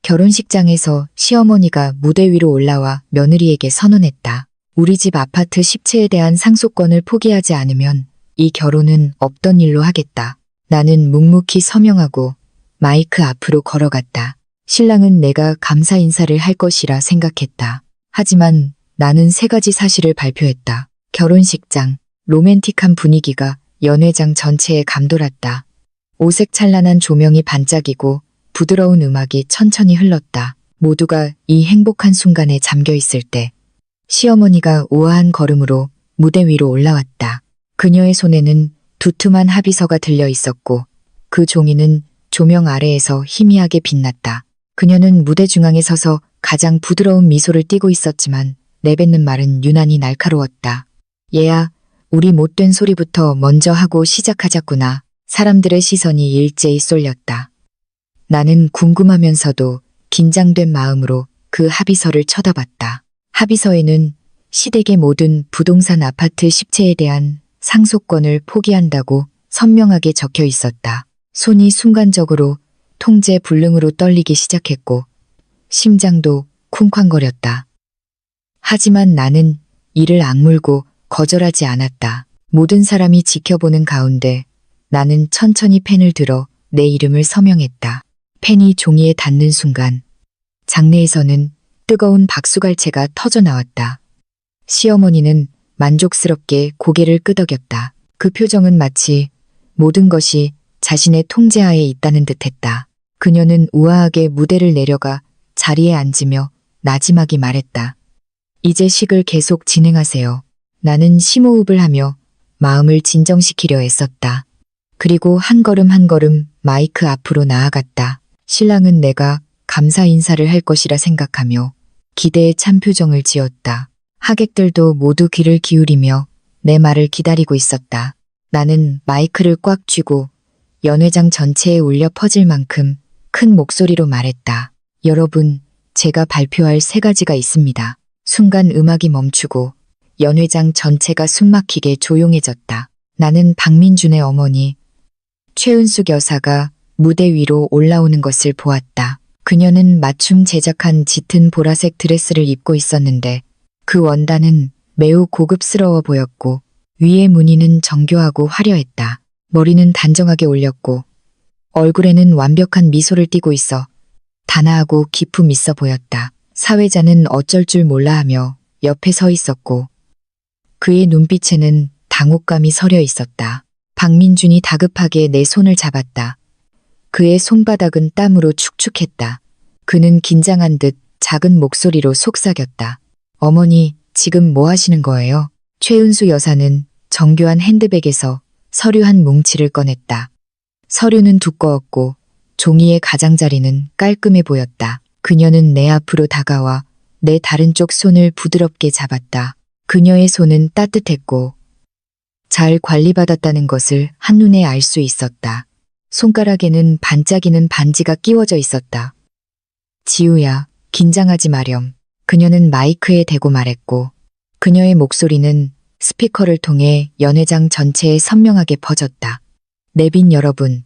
결혼식장에서 시어머니가 무대 위로 올라와 며느리에게 선언했다. 우리 집 아파트 10채에 대한 상속권을 포기하지 않으면 이 결혼은 없던 일로 하겠다. 나는 묵묵히 서명하고 마이크 앞으로 걸어갔다. 신랑은 내가 감사 인사를 할 것이라 생각했다. 하지만 나는 3가지 사실을 발표했다. 결혼식장, 로맨틱한 분위기가 연회장 전체에 감돌았다. 오색찬란한 조명이 반짝이고 부드러운 음악이 천천히 흘렀다. 모두가 이 행복한 순간에 잠겨 있을 때 시어머니가 우아한 걸음으로 무대 위로 올라왔다. 그녀의 손에는 두툼한 합의서가 들려 있었고 그 종이는 조명 아래에서 희미하게 빛났다. 그녀는 무대 중앙에 서서 가장 부드러운 미소를 띠고 있었지만 내뱉는 말은 유난히 날카로웠다. 얘야, 우리 못된 소리부터 먼저 하고 시작하자꾸나. 사람들의 시선이 일제히 쏠렸다. 나는 궁금하면서도 긴장된 마음으로 그 합의서를 쳐다봤다. 합의서에는 시댁의 모든 부동산 아파트 10채에 대한 상속권을 포기한다고 선명하게 적혀 있었다. 손이 순간적으로 통제 불능으로 떨리기 시작했고 심장도 쿵쾅거렸다. 하지만 나는 이를 악물고 거절하지 않았다. 모든 사람이 지켜보는 가운데 나는 천천히 펜을 들어 내 이름을 서명했다. 펜이 종이에 닿는 순간 장내에서는 뜨거운 박수갈채가 터져 나왔다. 시어머니는 만족스럽게 고개를 끄덕였다. 그 표정은 마치 모든 것이 자신의 통제하에 있다는 듯했다. 그녀는 우아하게 무대를 내려가 자리에 앉으며 나지막이 말했다. 이제 식을 계속 진행하세요. 나는 심호흡을 하며 마음을 진정시키려 애썼다. 그리고 한 걸음 한 걸음 마이크 앞으로 나아갔다. 신랑은 내가 감사 인사를 할 것이라 생각하며 기대에 찬 표정을 지었다. 하객들도 모두 귀를 기울이며 내 말을 기다리고 있었다. 나는 마이크를 꽉 쥐고 연회장 전체에 울려 퍼질 만큼 큰 목소리로 말했다. 여러분, 제가 발표할 3가지가 있습니다. 순간 음악이 멈추고 연회장 전체가 숨막히게 조용해졌다. 나는 박민준의 어머니 최은숙 여사가 무대 위로 올라오는 것을 보았다. 그녀는 맞춤 제작한 짙은 보라색 드레스를 입고 있었는데 그 원단은 매우 고급스러워 보였고 위의 무늬는 정교하고 화려했다. 머리는 단정하게 올렸고 얼굴에는 완벽한 미소를 띠고 있어 단아하고 기품 있어 보였다. 사회자는 어쩔 줄 몰라 하며 옆에 서 있었고 그의 눈빛에는 당혹감이 서려 있었다. 박민준이 다급하게 내 손을 잡았다. 그의 손바닥은 땀으로 축축했다. 그는 긴장한 듯 작은 목소리로 속삭였다. 어머니, 지금 뭐 하시는 거예요? 최은수 여사는 정교한 핸드백에서 서류 한 뭉치를 꺼냈다. 서류는 두꺼웠고 종이의 가장자리는 깔끔해 보였다. 그녀는 내 앞으로 다가와 내 다른 쪽 손을 부드럽게 잡았다. 그녀의 손은 따뜻했고 잘 관리받았다는 것을 한눈에 알 수 있었다. 손가락에는 반짝이는 반지가 끼워져 있었다. 지우야, 긴장하지 마렴. 그녀는 마이크에 대고 말했고 그녀의 목소리는 스피커를 통해 연회장 전체에 선명하게 퍼졌다. 내빈 여러분,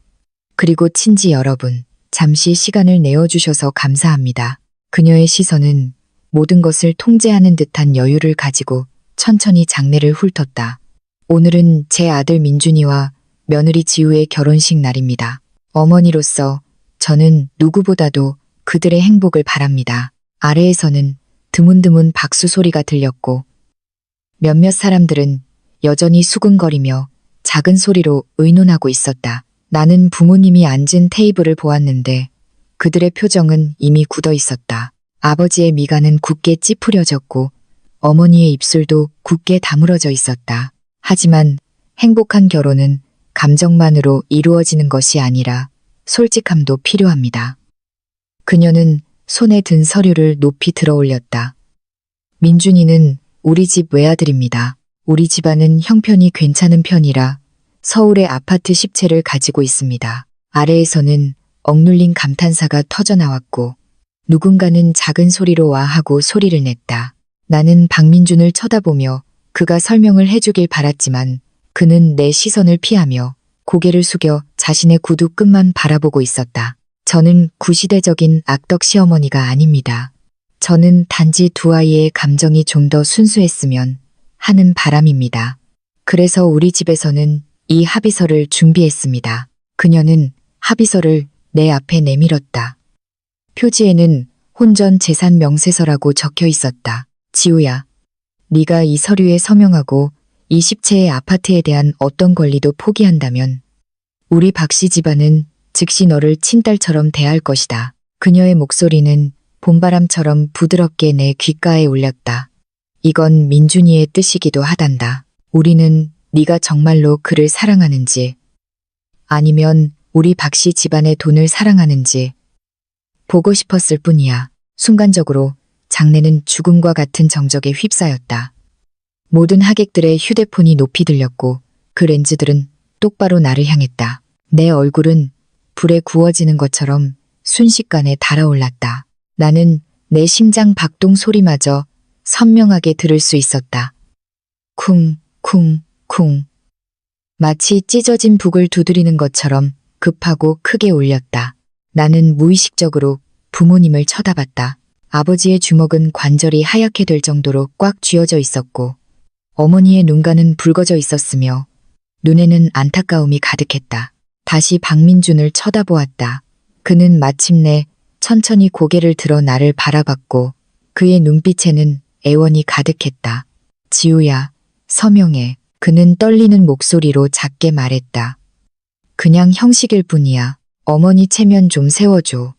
그리고 친지 여러분, 잠시 시간을 내어주셔서 감사합니다. 그녀의 시선은 모든 것을 통제하는 듯한 여유를 가지고 천천히 장례를 훑었다. 오늘은 제 아들 민준이와 며느리 지우의 결혼식 날입니다. 어머니로서 저는 누구보다도 그들의 행복을 바랍니다. 아래에서는 드문드문 박수 소리가 들렸고 몇몇 사람들은 여전히 수근거리며 작은 소리로 의논하고 있었다. 나는 부모님이 앉은 테이블을 보았는데 그들의 표정은 이미 굳어 있었다. 아버지의 미간은 굳게 찌푸려졌고 어머니의 입술도 굳게 다물어져 있었다. 하지만 행복한 결혼은 감정만으로 이루어지는 것이 아니라 솔직함도 필요합니다. 그녀는 손에 든 서류를 높이 들어 올렸다. 민준이는 우리 집 외아들입니다. 우리 집안은 형편이 괜찮은 편이라 서울의 아파트 10채를 가지고 있습니다. 아래에서는 억눌린 감탄사가 터져나왔고 누군가는 작은 소리로 와 하고 소리를 냈다. 나는 박민준을 쳐다보며 그가 설명을 해주길 바랐지만 그는 내 시선을 피하며 고개를 숙여 자신의 구두 끝만 바라보고 있었다. 저는 구시대적인 악덕 시어머니가 아닙니다. 저는 단지 두 아이의 감정이 좀 더 순수했으면 하는 바람입니다. 그래서 우리 집에서는 이 합의서를 준비했습니다. 그녀는 합의서를 내 앞에 내밀었다. 표지에는 혼전 재산 명세서라고 적혀 있었다. 지우야, 네가 이 서류에 서명하고 이 10채의 아파트에 대한 어떤 권리도 포기한다면 우리 박씨 집안은 즉시 너를 친딸처럼 대할 것이다. 그녀의 목소리는 봄바람처럼 부드럽게 내 귓가에 울렸다. 이건 민준이의 뜻이기도 하단다. 우리는 네가 정말로 그를 사랑하는지 아니면 우리 박씨 집안의 돈을 사랑하는지 보고 싶었을 뿐이야. 순간적으로 장내는 죽음과 같은 정적에 휩싸였다. 모든 하객들의 휴대폰이 높이 들렸고 그 렌즈들은 똑바로 나를 향했다. 내 얼굴은 불에 구워지는 것처럼 순식간에 달아올랐다. 나는 내 심장 박동 소리마저 선명하게 들을 수 있었다. 쿵, 쿵, 쿵. 마치 찢어진 북을 두드리는 것처럼 급하고 크게 울렸다. 나는 무의식적으로 부모님을 쳐다봤다. 아버지의 주먹은 관절이 하얗게 될 정도로 꽉 쥐어져 있었고 어머니의 눈가는 붉어져 있었으며 눈에는 안타까움이 가득했다. 다시 박민준을 쳐다보았다. 그는 마침내 천천히 고개를 들어 나를 바라봤고 그의 눈빛에는 애원이 가득했다. 지우야, 서명해. 그는 떨리는 목소리로 작게 말했다. 그냥 형식일 뿐이야. 어머니 체면 좀 세워줘.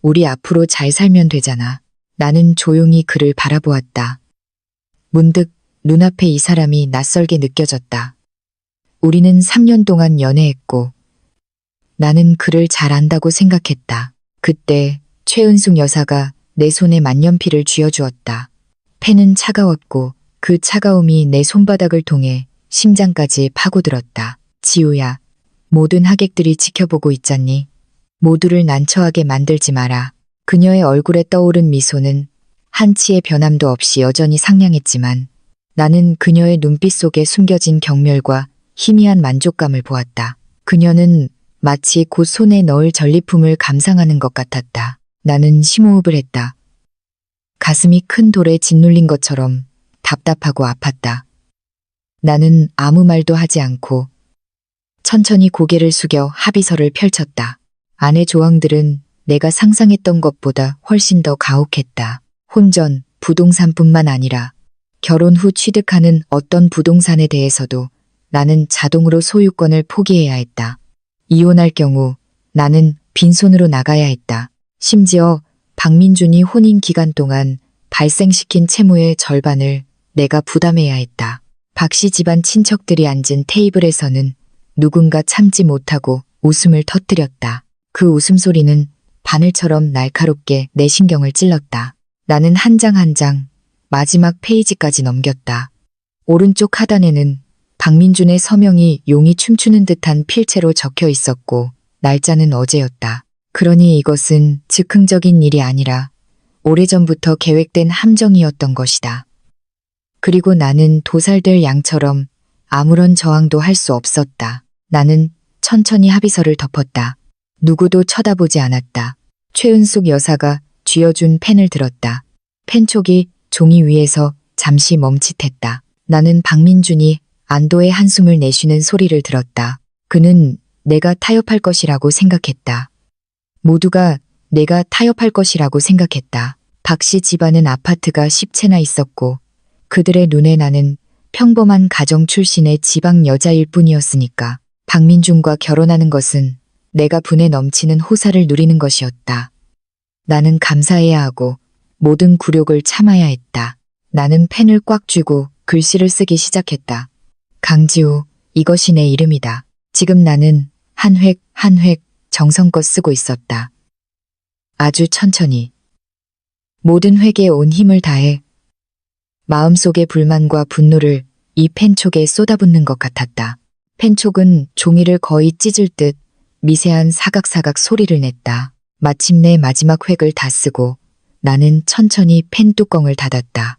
우리 앞으로 잘 살면 되잖아. 나는 조용히 그를 바라보았다. 문득 눈앞에 이 사람이 낯설게 느껴졌다. 우리는 3년 동안 연애했고 나는 그를 잘 안다고 생각했다. 그때 최은숙 여사가 내 손에 만년필을 쥐어주었다. 펜은 차가웠고 그 차가움이 내 손바닥을 통해 심장까지 파고들었다. 지우야, 모든 하객들이 지켜보고 있잖니. 모두를 난처하게 만들지 마라. 그녀의 얼굴에 떠오른 미소는 한치의 변함도 없이 여전히 상냥했지만 나는 그녀의 눈빛 속에 숨겨진 경멸과 희미한 만족감을 보았다. 그녀는 마치 곧 손에 넣을 전리품을 감상하는 것 같았다. 나는 심호흡을 했다. 가슴이 큰 돌에 짓눌린 것처럼 답답하고 아팠다. 나는 아무 말도 하지 않고 천천히 고개를 숙여 합의서를 펼쳤다. 안의 조항들은 내가 상상했던 것보다 훨씬 더 가혹했다. 혼전, 부동산뿐만 아니라 결혼 후 취득하는 어떤 부동산에 대해서도 나는 자동으로 소유권을 포기해야 했다. 이혼할 경우 나는 빈손으로 나가야 했다. 심지어 박민준이 혼인 기간 동안 발생시킨 채무의 절반을 내가 부담해야 했다. 박씨 집안 친척들이 앉은 테이블에서는 누군가 참지 못하고 웃음을 터뜨렸다. 그 웃음소리는 바늘처럼 날카롭게 내 신경을 찔렀다. 나는 한 장 한 장 마지막 페이지까지 넘겼다. 오른쪽 하단에는 박민준의 서명이 용이 춤추는 듯한 필체로 적혀 있었고 날짜는 어제였다. 그러니 이것은 즉흥적인 일이 아니라 오래전부터 계획된 함정이었던 것이다. 그리고 나는 도살될 양처럼 아무런 저항도 할 수 없었다. 나는 천천히 합의서를 덮었다. 누구도 쳐다보지 않았다. 최은숙 여사가 쥐어준 펜을 들었다. 펜촉이 종이 위에서 잠시 멈칫했다. 나는 박민준이 안도의 한숨을 내쉬는 소리를 들었다. 그는 내가 타협할 것이라고 생각했다. 모두가 내가 타협할 것이라고 생각했다. 박씨 집안은 아파트가 10채나 있었고 그들의 눈에 나는 평범한 가정 출신의 지방 여자일 뿐이었으니까 박민준과 결혼하는 것은 내가 분에 넘치는 호사를 누리는 것이었다. 나는 감사해야 하고 모든 굴욕을 참아야 했다. 나는 펜을 꽉 쥐고 글씨를 쓰기 시작했다. 강지우, 이것이 내 이름이다. 지금 나는 한 획 한 획 정성껏 쓰고 있었다. 아주 천천히. 모든 획에 온 힘을 다해 마음속의 불만과 분노를 이 펜촉에 쏟아붓는 것 같았다. 펜촉은 종이를 거의 찢을 듯 미세한 사각사각 소리를 냈다. 마침내 마지막 획을 다 쓰고 나는 천천히 펜 뚜껑을 닫았다.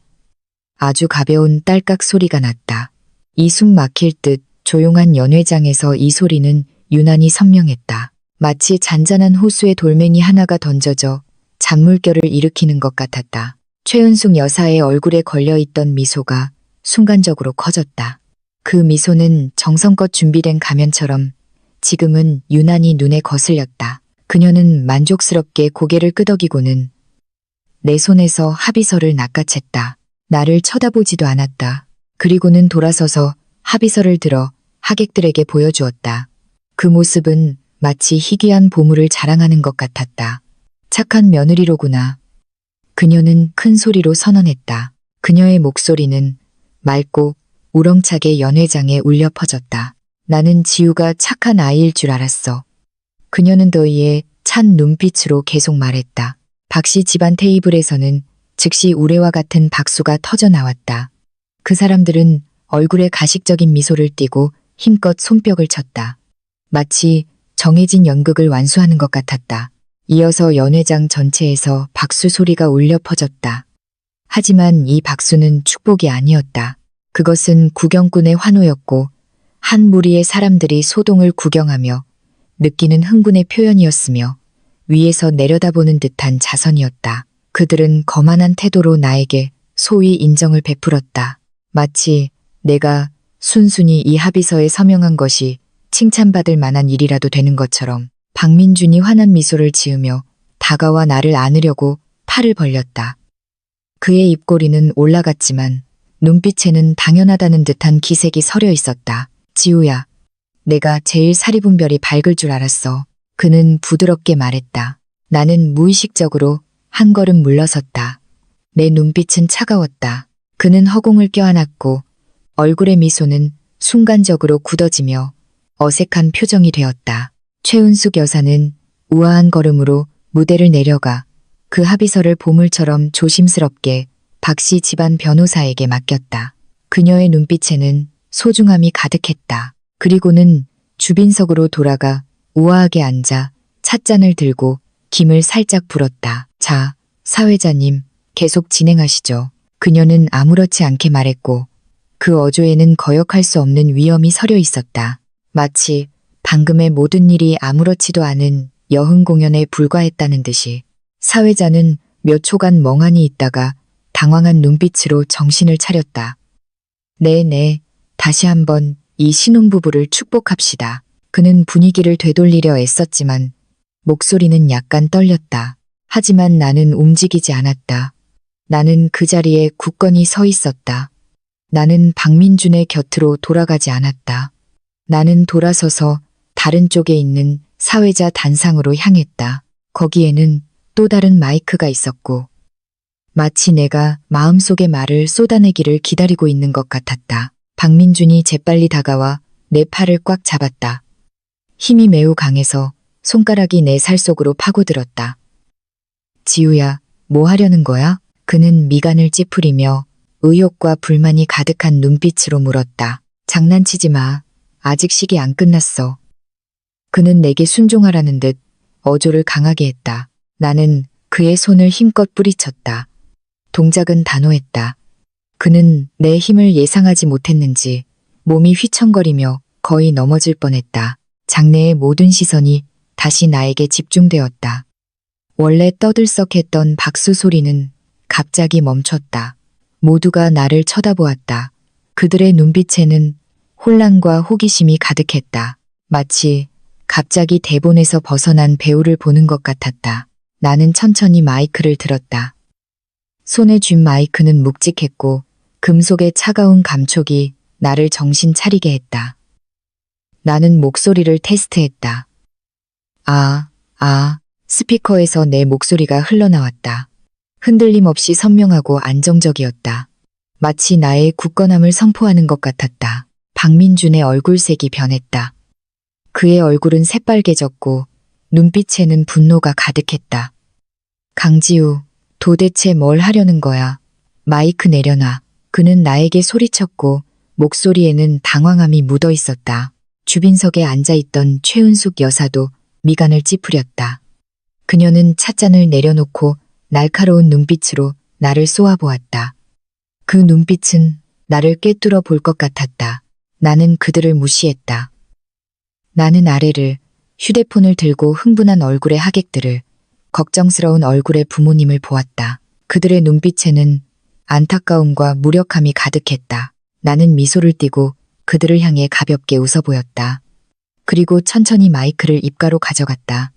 아주 가벼운 딸깍 소리가 났다. 이 숨 막힐 듯 조용한 연회장에서 이 소리는 유난히 선명했다. 마치 잔잔한 호수에 돌멩이 하나가 던져져 잔물결을 일으키는 것 같았다. 최은숙 여사의 얼굴에 걸려있던 미소가 순간적으로 커졌다. 그 미소는 정성껏 준비된 가면처럼 지금은 유난히 눈에 거슬렸다. 그녀는 만족스럽게 고개를 끄덕이고는 내 손에서 합의서를 낚아챘다. 나를 쳐다보지도 않았다. 그리고는 돌아서서 합의서를 들어 하객들에게 보여주었다. 그 모습은 마치 희귀한 보물을 자랑하는 것 같았다. 착한 며느리로구나. 그녀는 큰 소리로 선언했다. 그녀의 목소리는 맑고 우렁차게 연회장에 울려 퍼졌다. 나는 지우가 착한 아이일 줄 알았어. 그녀는 더위에 찬 눈빛으로 계속 말했다. 박씨 집안 테이블에서는 즉시 우레와 같은 박수가 터져 나왔다. 그 사람들은 얼굴에 가식적인 미소를 띠고 힘껏 손뼉을 쳤다. 마치 정해진 연극을 완수하는 것 같았다. 이어서 연회장 전체에서 박수 소리가 울려 퍼졌다. 하지만 이 박수는 축복이 아니었다. 그것은 구경꾼의 환호였고 한 무리의 사람들이 소동을 구경하며 느끼는 흥분의 표현이었으며 위에서 내려다보는 듯한 자선이었다. 그들은 거만한 태도로 나에게 소위 인정을 베풀었다. 마치 내가 순순히 이 합의서에 서명한 것이 칭찬받을 만한 일이라도 되는 것처럼. 박민준이 환한 미소를 지으며 다가와 나를 안으려고 팔을 벌렸다. 그의 입꼬리는 올라갔지만 눈빛에는 당연하다는 듯한 기색이 서려 있었다. 지우야, 내가 제일 사리분별이 밝을 줄 알았어. 그는 부드럽게 말했다. 나는 무의식적으로 한 걸음 물러섰다. 내 눈빛은 차가웠다. 그는 허공을 껴안았고 얼굴의 미소는 순간적으로 굳어지며 어색한 표정이 되었다. 최은숙 여사는 우아한 걸음으로 무대를 내려가 그 합의서를 보물처럼 조심스럽게 박씨 집안 변호사에게 맡겼다. 그녀의 눈빛에는 소중함이 가득했다. 그리고는 주빈석으로 돌아가 우아하게 앉아 찻잔을 들고 김을 살짝 불었다. 자, 사회자님, 계속 진행하시죠. 그녀는 아무렇지 않게 말했고 그 어조에는 거역할 수 없는 위엄이 서려 있었다. 마치 방금의 모든 일이 아무렇지도 않은 여흥 공연에 불과했다는 듯이. 사회자는 몇 초간 멍하니 있다가 당황한 눈빛으로 정신을 차렸다. 네네, 다시 한번 이 신혼부부를 축복합시다. 그는 분위기를 되돌리려 애썼지만 목소리는 약간 떨렸다. 하지만 나는 움직이지 않았다. 나는 그 자리에 굳건히 서 있었다. 나는 박민준의 곁으로 돌아가지 않았다. 나는 돌아서서 다른 쪽에 있는 사회자 단상으로 향했다. 거기에는 또 다른 마이크가 있었고 마치 내가 마음속의 말을 쏟아내기를 기다리고 있는 것 같았다. 박민준이 재빨리 다가와 내 팔을 꽉 잡았다. 힘이 매우 강해서 손가락이 내 살 속으로 파고들었다. 지우야, 뭐 하려는 거야? 그는 미간을 찌푸리며 의욕과 불만이 가득한 눈빛으로 물었다. 장난치지 마. 아직 식이 안 끝났어. 그는 내게 순종하라는 듯 어조를 강하게 했다. 나는 그의 손을 힘껏 뿌리쳤다. 동작은 단호했다. 그는 내 힘을 예상하지 못했는지 몸이 휘청거리며 거의 넘어질 뻔했다. 장내의 모든 시선이 다시 나에게 집중되었다. 원래 떠들썩했던 박수 소리는 갑자기 멈췄다. 모두가 나를 쳐다보았다. 그들의 눈빛에는 혼란과 호기심이 가득했다. 마치 갑자기 대본에서 벗어난 배우를 보는 것 같았다. 나는 천천히 마이크를 들었다. 손에 쥔 마이크는 묵직했고 금속의 차가운 감촉이 나를 정신 차리게 했다. 나는 목소리를 테스트했다. 스피커에서 내 목소리가 흘러나왔다. 흔들림 없이 선명하고 안정적이었다. 마치 나의 굳건함을 선포하는 것 같았다. 박민준의 얼굴색이 변했다. 그의 얼굴은 새빨개졌고 눈빛에는 분노가 가득했다. 강지우, 도대체 뭘 하려는 거야? 마이크 내려놔. 그는 나에게 소리쳤고 목소리에는 당황함이 묻어 있었다. 주빈석에 앉아있던 최은숙 여사도 미간을 찌푸렸다. 그녀는 찻잔을 내려놓고 날카로운 눈빛으로 나를 쏘아보았다. 그 눈빛은 나를 꿰뚫어 볼 것 같았다. 나는 그들을 무시했다. 나는 아래를 휴대폰을 들고 흥분한 얼굴의 하객들을, 걱정스러운 얼굴의 부모님을 보았다. 그들의 눈빛에는 안타까움과 무력함이 가득했다. 나는 미소를 띠고 그들을 향해 가볍게 웃어 보였다. 그리고 천천히 마이크를 입가로 가져갔다.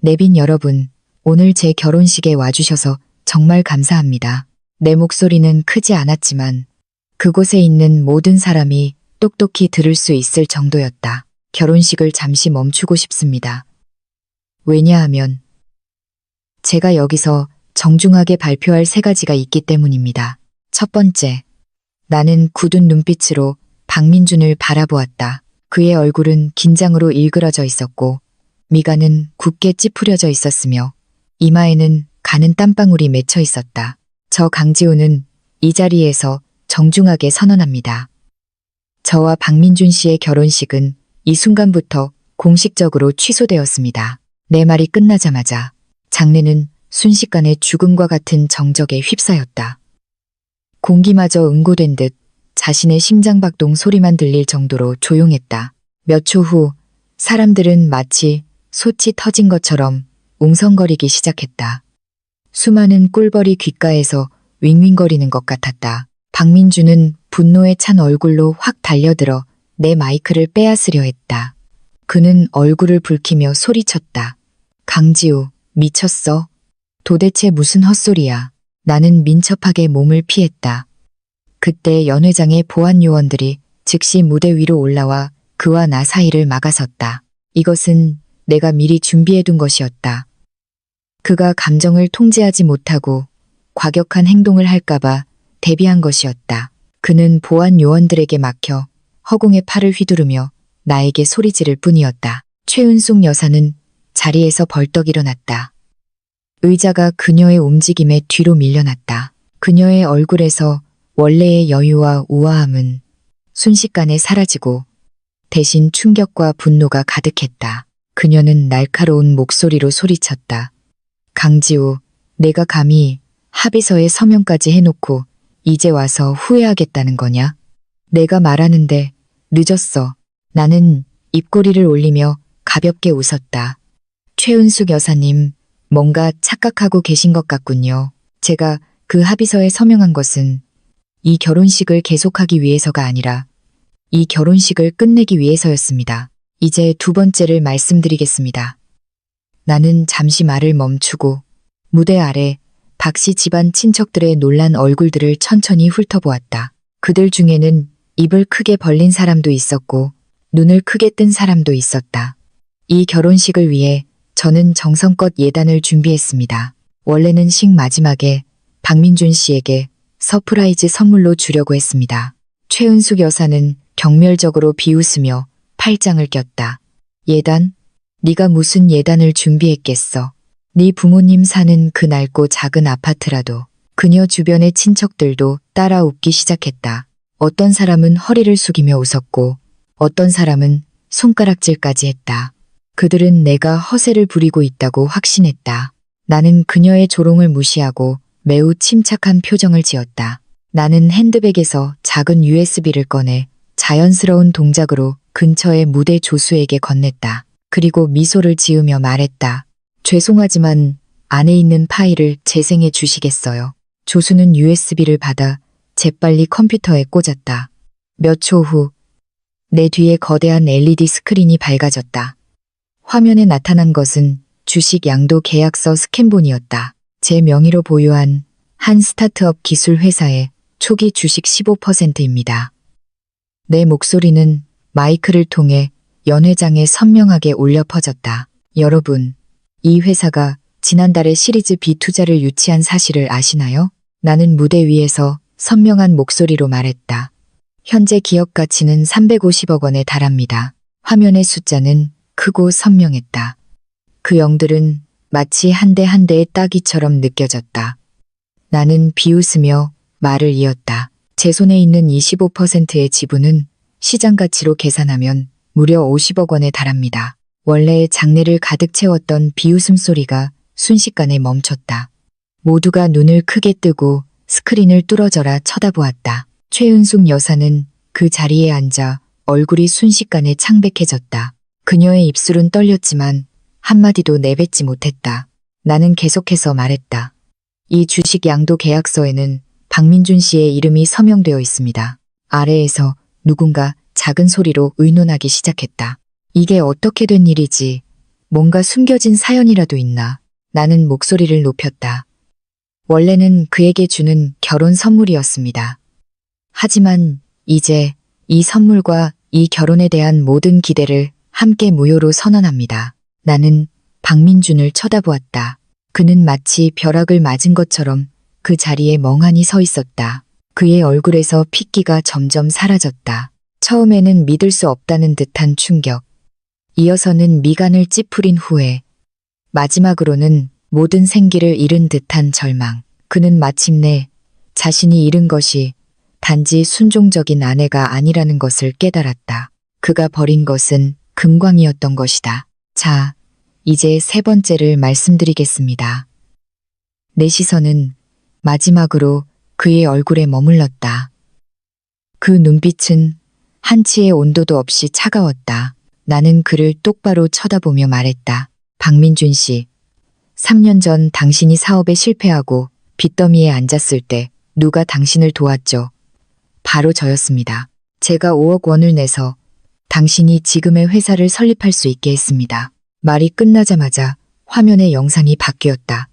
내빈 여러분, 오늘 제 결혼식에 와주셔서 정말 감사합니다. 내 목소리는 크지 않았지만 그곳에 있는 모든 사람이 똑똑히 들을 수 있을 정도였다. 결혼식을 잠시 멈추고 싶습니다. 왜냐하면 제가 여기서 정중하게 발표할 3가지가 있기 때문입니다. 첫 번째, 나는 굳은 눈빛으로 박민준을 바라보았다. 그의 얼굴은 긴장으로 일그러져 있었고 미간은 굳게 찌푸려져 있었으며 이마에는 가는 땀방울이 맺혀 있었다. 저 강지우는 이 자리에서 정중하게 선언합니다. 저와 박민준 씨의 결혼식은 이 순간부터 공식적으로 취소되었습니다. 내 말이 끝나자마자 장례는 순식간에 죽음과 같은 정적에 휩싸였다. 공기마저 응고된 듯 자신의 심장박동 소리만 들릴 정도로 조용했다. 몇 초 후 사람들은 마치 솥이 터진 것처럼 웅성거리기 시작했다. 수많은 꿀벌이 귓가에서 윙윙거리는 것 같았다. 박민주는 분노에 찬 얼굴로 확 달려들어 내 마이크를 빼앗으려 했다. 그는 얼굴을 붉히며 소리쳤다. 강지우, 미쳤어? 도대체 무슨 헛소리야. 나는 민첩하게 몸을 피했다. 그때 연회장의 보안 요원들이 즉시 무대 위로 올라와 그와 나 사이를 막아섰다. 이것은 내가 미리 준비해둔 것이었다. 그가 감정을 통제하지 못하고 과격한 행동을 할까봐 대비한 것이었다. 그는 보안 요원들에게 막혀 허공에 팔을 휘두르며 나에게 소리 지를 뿐이었다. 최은숙 여사는 자리에서 벌떡 일어났다. 의자가 그녀의 움직임에 뒤로 밀려났다. 그녀의 얼굴에서 원래의 여유와 우아함은 순식간에 사라지고 대신 충격과 분노가 가득했다. 그녀는 날카로운 목소리로 소리쳤다. 강지우, 내가 감히 합의서에 서명까지 해놓고 이제 와서 후회하겠다는 거냐? 내가 말하는데 늦었어. 나는 입꼬리를 올리며 가볍게 웃었다. 최은숙 여사님, 뭔가 착각하고 계신 것 같군요. 제가 그 합의서에 서명한 것은 이 결혼식을 계속하기 위해서가 아니라 이 결혼식을 끝내기 위해서였습니다. 이제 2번째를 말씀드리겠습니다. 나는 잠시 말을 멈추고 무대 아래 박씨 집안 친척들의 놀란 얼굴들을 천천히 훑어보았다. 그들 중에는 입을 크게 벌린 사람도 있었고 눈을 크게 뜬 사람도 있었다. 이 결혼식을 위해 저는 정성껏 예단을 준비했습니다. 원래는 식 마지막에 박민준 씨에게 서프라이즈 선물로 주려고 했습니다. 최은숙 여사는 경멸적으로 비웃으며 팔짱을 꼈다. 예단? 네가 무슨 예단을 준비했겠어. 네 부모님 사는 그 낡고 작은 아파트라도. 그녀 주변의 친척들도 따라 웃기 시작했다. 어떤 사람은 허리를 숙이며 웃었고 어떤 사람은 손가락질까지 했다. 그들은 내가 허세를 부리고 있다고 확신했다. 나는 그녀의 조롱을 무시하고 매우 침착한 표정을 지었다. 나는 핸드백에서 작은 USB를 꺼내 자연스러운 동작으로 근처의 무대 조수에게 건넸다. 그리고 미소를 지으며 말했다. 죄송하지만 안에 있는 파일을 재생해 주시겠어요. 조수는 USB를 받아 재빨리 컴퓨터에 꽂았다. 몇 초 후 내 뒤에 거대한 LED 스크린이 밝아졌다. 화면에 나타난 것은 주식 양도 계약서 스캔본이었다. 제 명의로 보유한 한 스타트업 기술 회사의 초기 주식 15%입니다. 내 목소리는 마이크를 통해 연회장에 선명하게 울려 퍼졌다. 여러분, 이 회사가 지난달에 시리즈 B 투자를 유치한 사실을 아시나요? 나는 무대 위에서 선명한 목소리로 말했다. 현재 기업 가치는 350억 원에 달합니다. 화면의 숫자는 크고 선명했다. 그 영들은 마치 한 대 한 대의 따기처럼 느껴졌다. 나는 비웃으며 말을 이었다. 제 손에 있는 25%의 지분은 시장 가치로 계산하면 무려 50억 원에 달합니다. 원래 장내를 가득 채웠던 비웃음 소리가 순식간에 멈췄다. 모두가 눈을 크게 뜨고 스크린을 뚫어져라 쳐다보았다. 최은숙 여사는 그 자리에 앉아 얼굴이 순식간에 창백해졌다. 그녀의 입술은 떨렸지만 한마디도 내뱉지 못했다. 나는 계속해서 말했다. 이 주식 양도 계약서에는 박민준 씨의 이름이 서명되어 있습니다. 아래에서 누군가 작은 소리로 의논하기 시작했다. 이게 어떻게 된 일이지? 뭔가 숨겨진 사연이라도 있나? 나는 목소리를 높였다. 원래는 그에게 주는 결혼 선물이었습니다. 하지만 이제 이 선물과 이 결혼에 대한 모든 기대를 함께 무효로 선언합니다. 나는 박민준을 쳐다보았다. 그는 마치 벼락을 맞은 것처럼 그 자리에 멍하니 서 있었다. 그의 얼굴에서 핏기가 점점 사라졌다. 처음에는 믿을 수 없다는 듯한 충격. 이어서는 미간을 찌푸린 후회. 마지막으로는 모든 생기를 잃은 듯한 절망. 그는 마침내 자신이 잃은 것이 단지 순종적인 아내가 아니라는 것을 깨달았다. 그가 버린 것은 금광이었던 것이다. 자, 이제 세 번째를 말씀드리겠습니다. 내 시선은 마지막으로 그의 얼굴에 머물렀다. 그 눈빛은 한치의 온도도 없이 차가웠다. 나는 그를 똑바로 쳐다보며 말했다. 박민준 씨, 3년 전 당신이 사업에 실패하고 빚더미에 앉았을 때 누가 당신을 도왔죠? 바로 저였습니다. 제가 5억 원을 내서 당신이 지금의 회사를 설립할 수 있게 했습니다. 말이 끝나자마자 화면의 영상이 바뀌었다.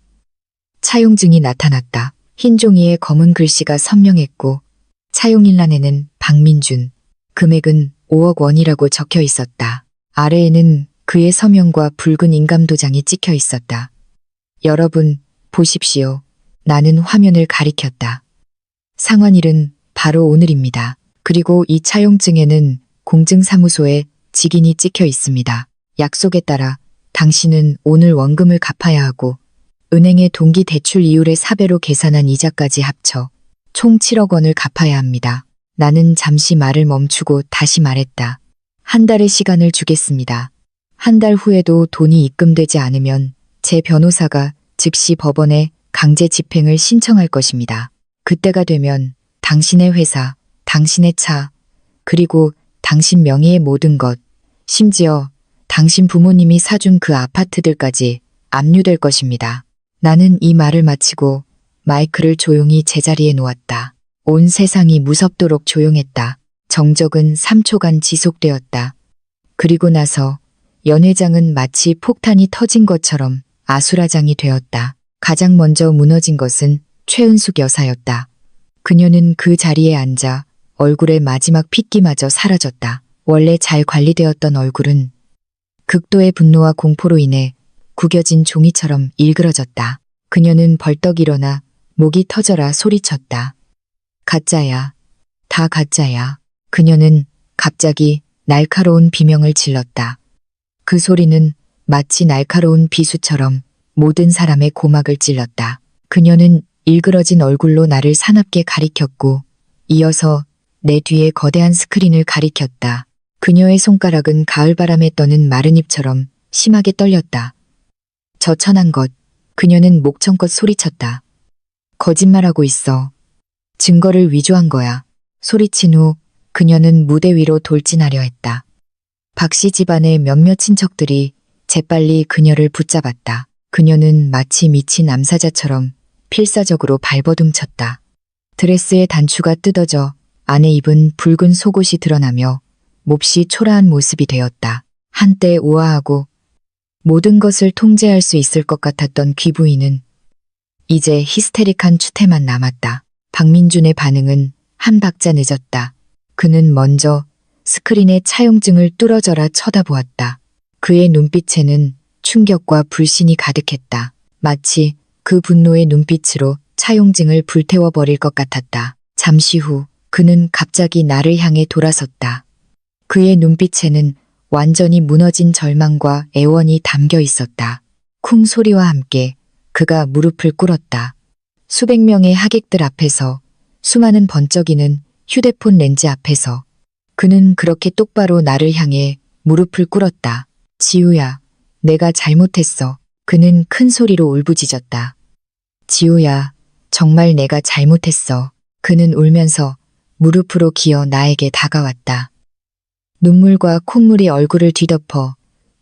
차용증이 나타났다. 흰 종이에 검은 글씨가 선명했고 차용일란에는 박민준, 금액은 5억 원이라고 적혀 있었다. 아래에는 그의 서명과 붉은 인감도장이 찍혀 있었다. 여러분, 보십시오. 나는 화면을 가리켰다. 상환일은 바로 오늘입니다. 그리고 이 차용증에는 공증사무소에 직인이 찍혀 있습니다. 약속에 따라 당신은 오늘 원금을 갚아야 하고 은행의 동기 대출 이율의 4배로 계산한 이자까지 합쳐 총 7억 원을 갚아야 합니다. 나는 잠시 말을 멈추고 다시 말했다. 한 달의 시간을 주겠습니다. 한 달 후에도 돈이 입금되지 않으면 제 변호사가 즉시 법원에 강제 집행을 신청할 것입니다. 그때가 되면 당신의 회사, 당신의 차, 그리고 당신 명의의 모든 것, 심지어 당신 부모님이 사준 그 아파트들까지 압류될 것입니다. 나는 이 말을 마치고 마이크를 조용히 제자리에 놓았다. 온 세상이 무섭도록 조용했다. 정적은 3초간 지속되었다. 그리고 나서 연회장은 마치 폭탄이 터진 것처럼 아수라장이 되었다. 가장 먼저 무너진 것은 최은숙 여사였다. 그녀는 그 자리에 앉아 얼굴의 마지막 핏기마저 사라졌다. 원래 잘 관리되었던 얼굴은 극도의 분노와 공포로 인해 구겨진 종이처럼 일그러졌다. 그녀는 벌떡 일어나 목이 터져라 소리쳤다. 가짜야. 다 가짜야. 그녀는 갑자기 날카로운 비명을 질렀다. 그 소리는 마치 날카로운 비수처럼 모든 사람의 고막을 찔렀다. 그녀는 일그러진 얼굴로 나를 사납게 가리켰고 이어서 내 뒤에 거대한 스크린을 가리켰다. 그녀의 손가락은 가을바람에 떠는 마른 잎처럼 심하게 떨렸다. 저천한 것. 그녀는 목청껏 소리쳤다. 거짓말하고 있어. 증거를 위조한 거야. 소리친 후 그녀는 무대 위로 돌진하려 했다. 박씨 집안의 몇몇 친척들이 재빨리 그녀를 붙잡았다. 그녀는 마치 미친 암사자처럼 필사적으로 발버둥쳤다. 드레스의 단추가 뜯어져 안에 입은 붉은 속옷이 드러나며 몹시 초라한 모습이 되었다. 한때 우아하고 모든 것을 통제할 수 있을 것 같았던 귀부인은 이제 히스테릭한 추태만 남았다. 박민준의 반응은 한 박자 늦었다. 그는 먼저 스크린의 차용증을 뚫어져라 쳐다보았다. 그의 눈빛에는 충격과 불신이 가득했다. 마치 그 분노의 눈빛으로 차용증을 불태워버릴 것 같았다. 잠시 후 그는 갑자기 나를 향해 돌아섰다. 그의 눈빛에는 완전히 무너진 절망과 애원이 담겨 있었다. 쿵 소리와 함께 그가 무릎을 꿇었다. 수백 명의 하객들 앞에서, 수많은 번쩍이는 휴대폰 렌즈 앞에서 그는 그렇게 똑바로 나를 향해 무릎을 꿇었다. 지우야, 내가 잘못했어. 그는 큰 소리로 울부짖었다. 지우야, 정말 내가 잘못했어. 그는 울면서 무릎으로 기어 나에게 다가왔다. 눈물과 콧물이 얼굴을 뒤덮어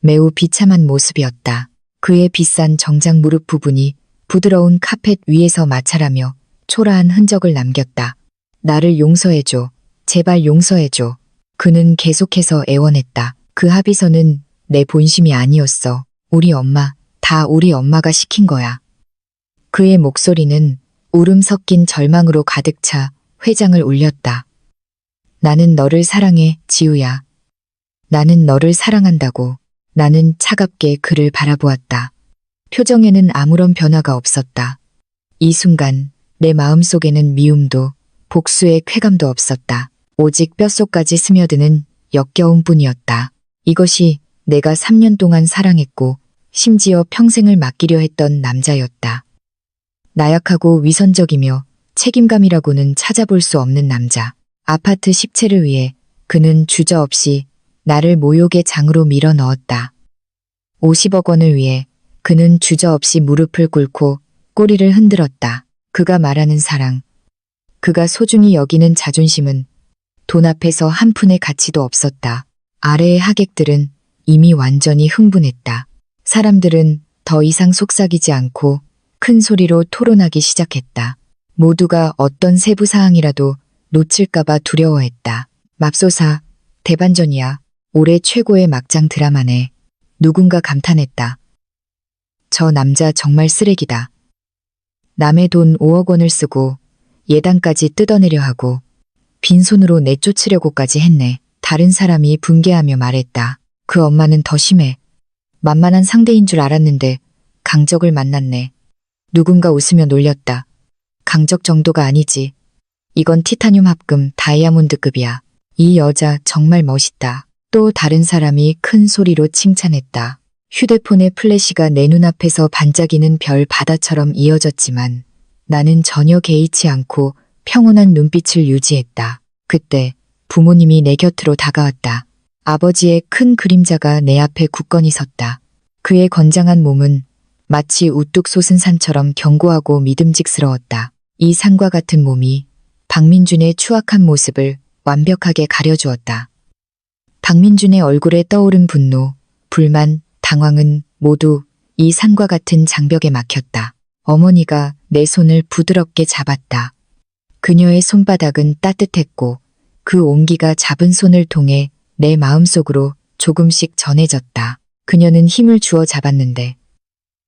매우 비참한 모습이었다. 그의 비싼 정장 무릎 부분이 부드러운 카펫 위에서 마찰하며 초라한 흔적을 남겼다. 나를 용서해줘. 제발 용서해줘. 그는 계속해서 애원했다. 그 합의서는 내 본심이 아니었어. 우리 엄마, 다 우리 엄마가 시킨 거야. 그의 목소리는 울음 섞인 절망으로 가득 차 회장을 울렸다. 나는 너를 사랑해, 지우야. 나는 너를 사랑한다고. 나는 차갑게 그를 바라보았다. 표정에는 아무런 변화가 없었다. 이 순간 내 마음속에는 미움도 복수의 쾌감도 없었다. 오직 뼛속까지 스며드는 역겨움뿐이었다. 이것이 내가 3년 동안 사랑했고 심지어 평생을 맡기려 했던 남자였다. 나약하고 위선적이며 책임감이라고는 찾아볼 수 없는 남자. 아파트 10채를 위해 그는 주저없이 나를 모욕의 장으로 밀어 넣었다. 50억 원을 위해 그는 주저없이 무릎을 꿇고 꼬리를 흔들었다. 그가 말하는 사랑, 그가 소중히 여기는 자존심은 돈 앞에서 한 푼의 가치도 없었다. 아래의 하객들은 이미 완전히 흥분했다. 사람들은 더 이상 속삭이지 않고 큰 소리로 토론하기 시작했다. 모두가 어떤 세부 사항이라도 놓칠까봐 두려워했다. 맙소사, 대반전이야. 올해 최고의 막장 드라마네. 누군가 감탄했다. 저 남자 정말 쓰레기다. 남의 돈 5억 원을 쓰고 예단까지 뜯어내려 하고 빈손으로 내쫓으려고까지 했네. 다른 사람이 분개하며 말했다. 그 엄마는 더 심해. 만만한 상대인 줄 알았는데 강적을 만났네. 누군가 웃으며 놀렸다. 강적 정도가 아니지. 이건 티타늄 합금 다이아몬드급이야. 이 여자 정말 멋있다. 또 다른 사람이 큰 소리로 칭찬했다. 휴대폰의 플래시가 내 눈앞에서 반짝이는 별 바다처럼 이어졌지만 나는 전혀 개의치 않고 평온한 눈빛을 유지했다. 그때 부모님이 내 곁으로 다가왔다. 아버지의 큰 그림자가 내 앞에 굳건히 섰다. 그의 건장한 몸은 마치 우뚝 솟은 산처럼 견고하고 믿음직스러웠다. 이 산과 같은 몸이 박민준의 추악한 모습을 완벽하게 가려주었다. 박민준의 얼굴에 떠오른 분노, 불만, 당황은 모두 이 산과 같은 장벽에 막혔다. 어머니가 내 손을 부드럽게 잡았다. 그녀의 손바닥은 따뜻했고 그 온기가 잡은 손을 통해 내 마음속으로 조금씩 전해졌다. 그녀는 힘을 주어 잡았는데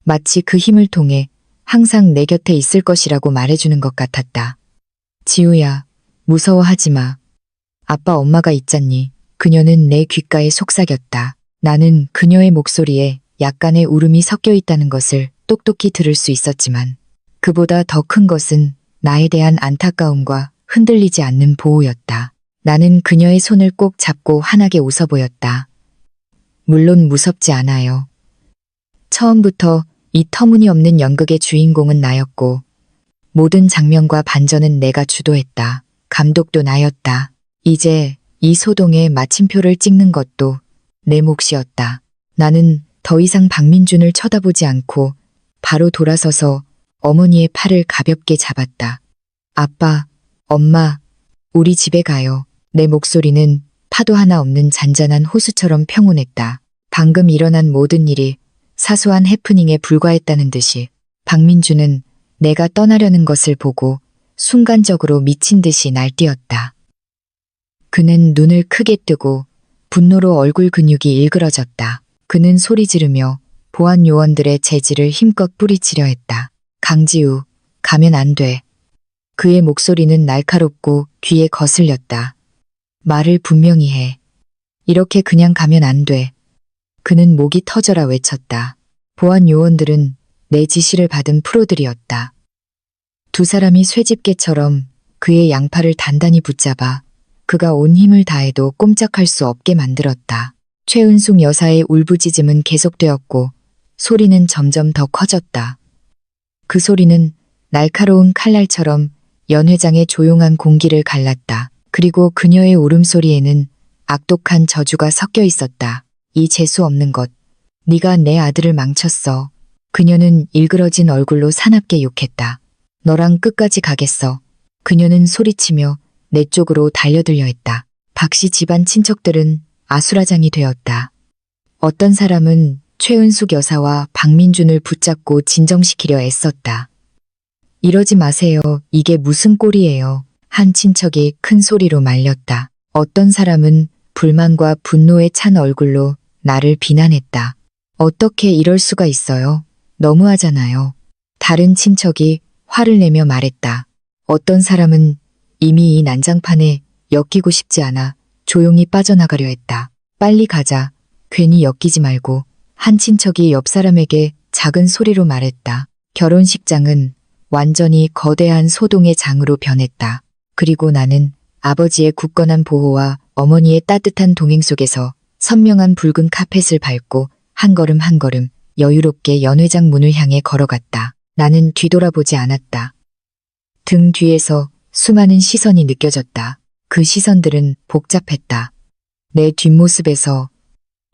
마치 그 힘을 통해 항상 내 곁에 있을 것이라고 말해주는 것 같았다. 지우야, 무서워하지 마. 아빠 엄마가 있잖니. 그녀는 내 귓가에 속삭였다. 나는 그녀의 목소리에 약간의 울음이 섞여 있다는 것을 똑똑히 들을 수 있었지만 그보다 더 큰 것은 나에 대한 안타까움과 흔들리지 않는 보호였다. 나는 그녀의 손을 꼭 잡고 환하게 웃어 보였다. 물론 무섭지 않아요. 처음부터 이 터무니없는 연극의 주인공은 나였고 모든 장면과 반전은 내가 주도했다. 감독도 나였다. 이제 이 소동의 마침표를 찍는 것도 내 몫이었다. 나는 더 이상 박민준을 쳐다보지 않고 바로 돌아서서 어머니의 팔을 가볍게 잡았다. 아빠, 엄마, 우리 집에 가요. 내 목소리는 파도 하나 없는 잔잔한 호수처럼 평온했다. 방금 일어난 모든 일이 사소한 해프닝에 불과했다는 듯이 박민준은 내가 떠나려는 것을 보고 순간적으로 미친 듯이 날뛰었다. 그는 눈을 크게 뜨고 분노로 얼굴 근육이 일그러졌다. 그는 소리 지르며 보안 요원들의 재질을 힘껏 뿌리치려 했다. 강지우, 가면 안 돼. 그의 목소리는 날카롭고 귀에 거슬렸다. 말을 분명히 해. 이렇게 그냥 가면 안 돼. 그는 목이 터져라 외쳤다. 보안 요원들은 내 지시를 받은 프로들이었다. 두 사람이 쇠집게처럼 그의 양팔을 단단히 붙잡아 그가 온 힘을 다해도 꼼짝할 수 없게 만들었다. 최은숙 여사의 울부짖음은 계속되었고 소리는 점점 더 커졌다. 그 소리는 날카로운 칼날처럼 연 회장의 조용한 공기를 갈랐다. 그리고 그녀의 울음소리에는 악독한 저주가 섞여 있었다. 이 재수 없는 것. 네가 내 아들을 망쳤어. 그녀는 일그러진 얼굴로 사납게 욕했다. 너랑 끝까지 가겠어. 그녀는 소리치며 내 쪽으로 달려들려 했다. 박씨 집안 친척들은 아수라장이 되었다. 어떤 사람은 최은숙 여사와 박민준을 붙잡고 진정시키려 애썼다. 이러지 마세요. 이게 무슨 꼴이에요. 한 친척이 큰 소리로 말렸다. 어떤 사람은 불만과 분노에 찬 얼굴로 나를 비난했다. 어떻게 이럴 수가 있어요? 너무하잖아요. 다른 친척이 화를 내며 말했다. 어떤 사람은 이미 이 난장판에 엮이고 싶지 않아 조용히 빠져나가려 했다. 빨리 가자. 괜히 엮이지 말고. 한 친척이 옆 사람에게 작은 소리로 말했다. 결혼식장은 완전히 거대한 소동의 장으로 변했다. 그리고 나는 아버지의 굳건한 보호와 어머니의 따뜻한 동행 속에서 선명한 붉은 카펫을 밟고 한 걸음 한 걸음 여유롭게 연회장 문을 향해 걸어갔다. 나는 뒤돌아보지 않았다. 등 뒤에서 수많은 시선이 느껴졌다. 그 시선들은 복잡했다. 내 뒷모습에서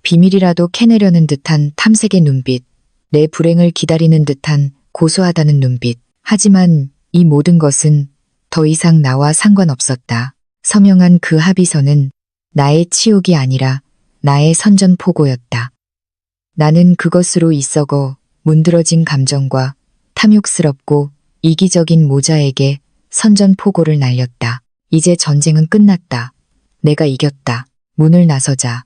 비밀이라도 캐내려는 듯한 탐색의 눈빛, 내 불행을 기다리는 듯한 고소하다는 눈빛. 하지만 이 모든 것은 더 이상 나와 상관없었다. 서명한 그 합의서는 나의 치욕이 아니라 나의 선전포고였다. 나는 그것으로 있어거 문드러진 감정과 탐욕스럽고 이기적인 모자에게 선전포고를 날렸다. 이제 전쟁은 끝났다. 내가 이겼다. 문을 나서자.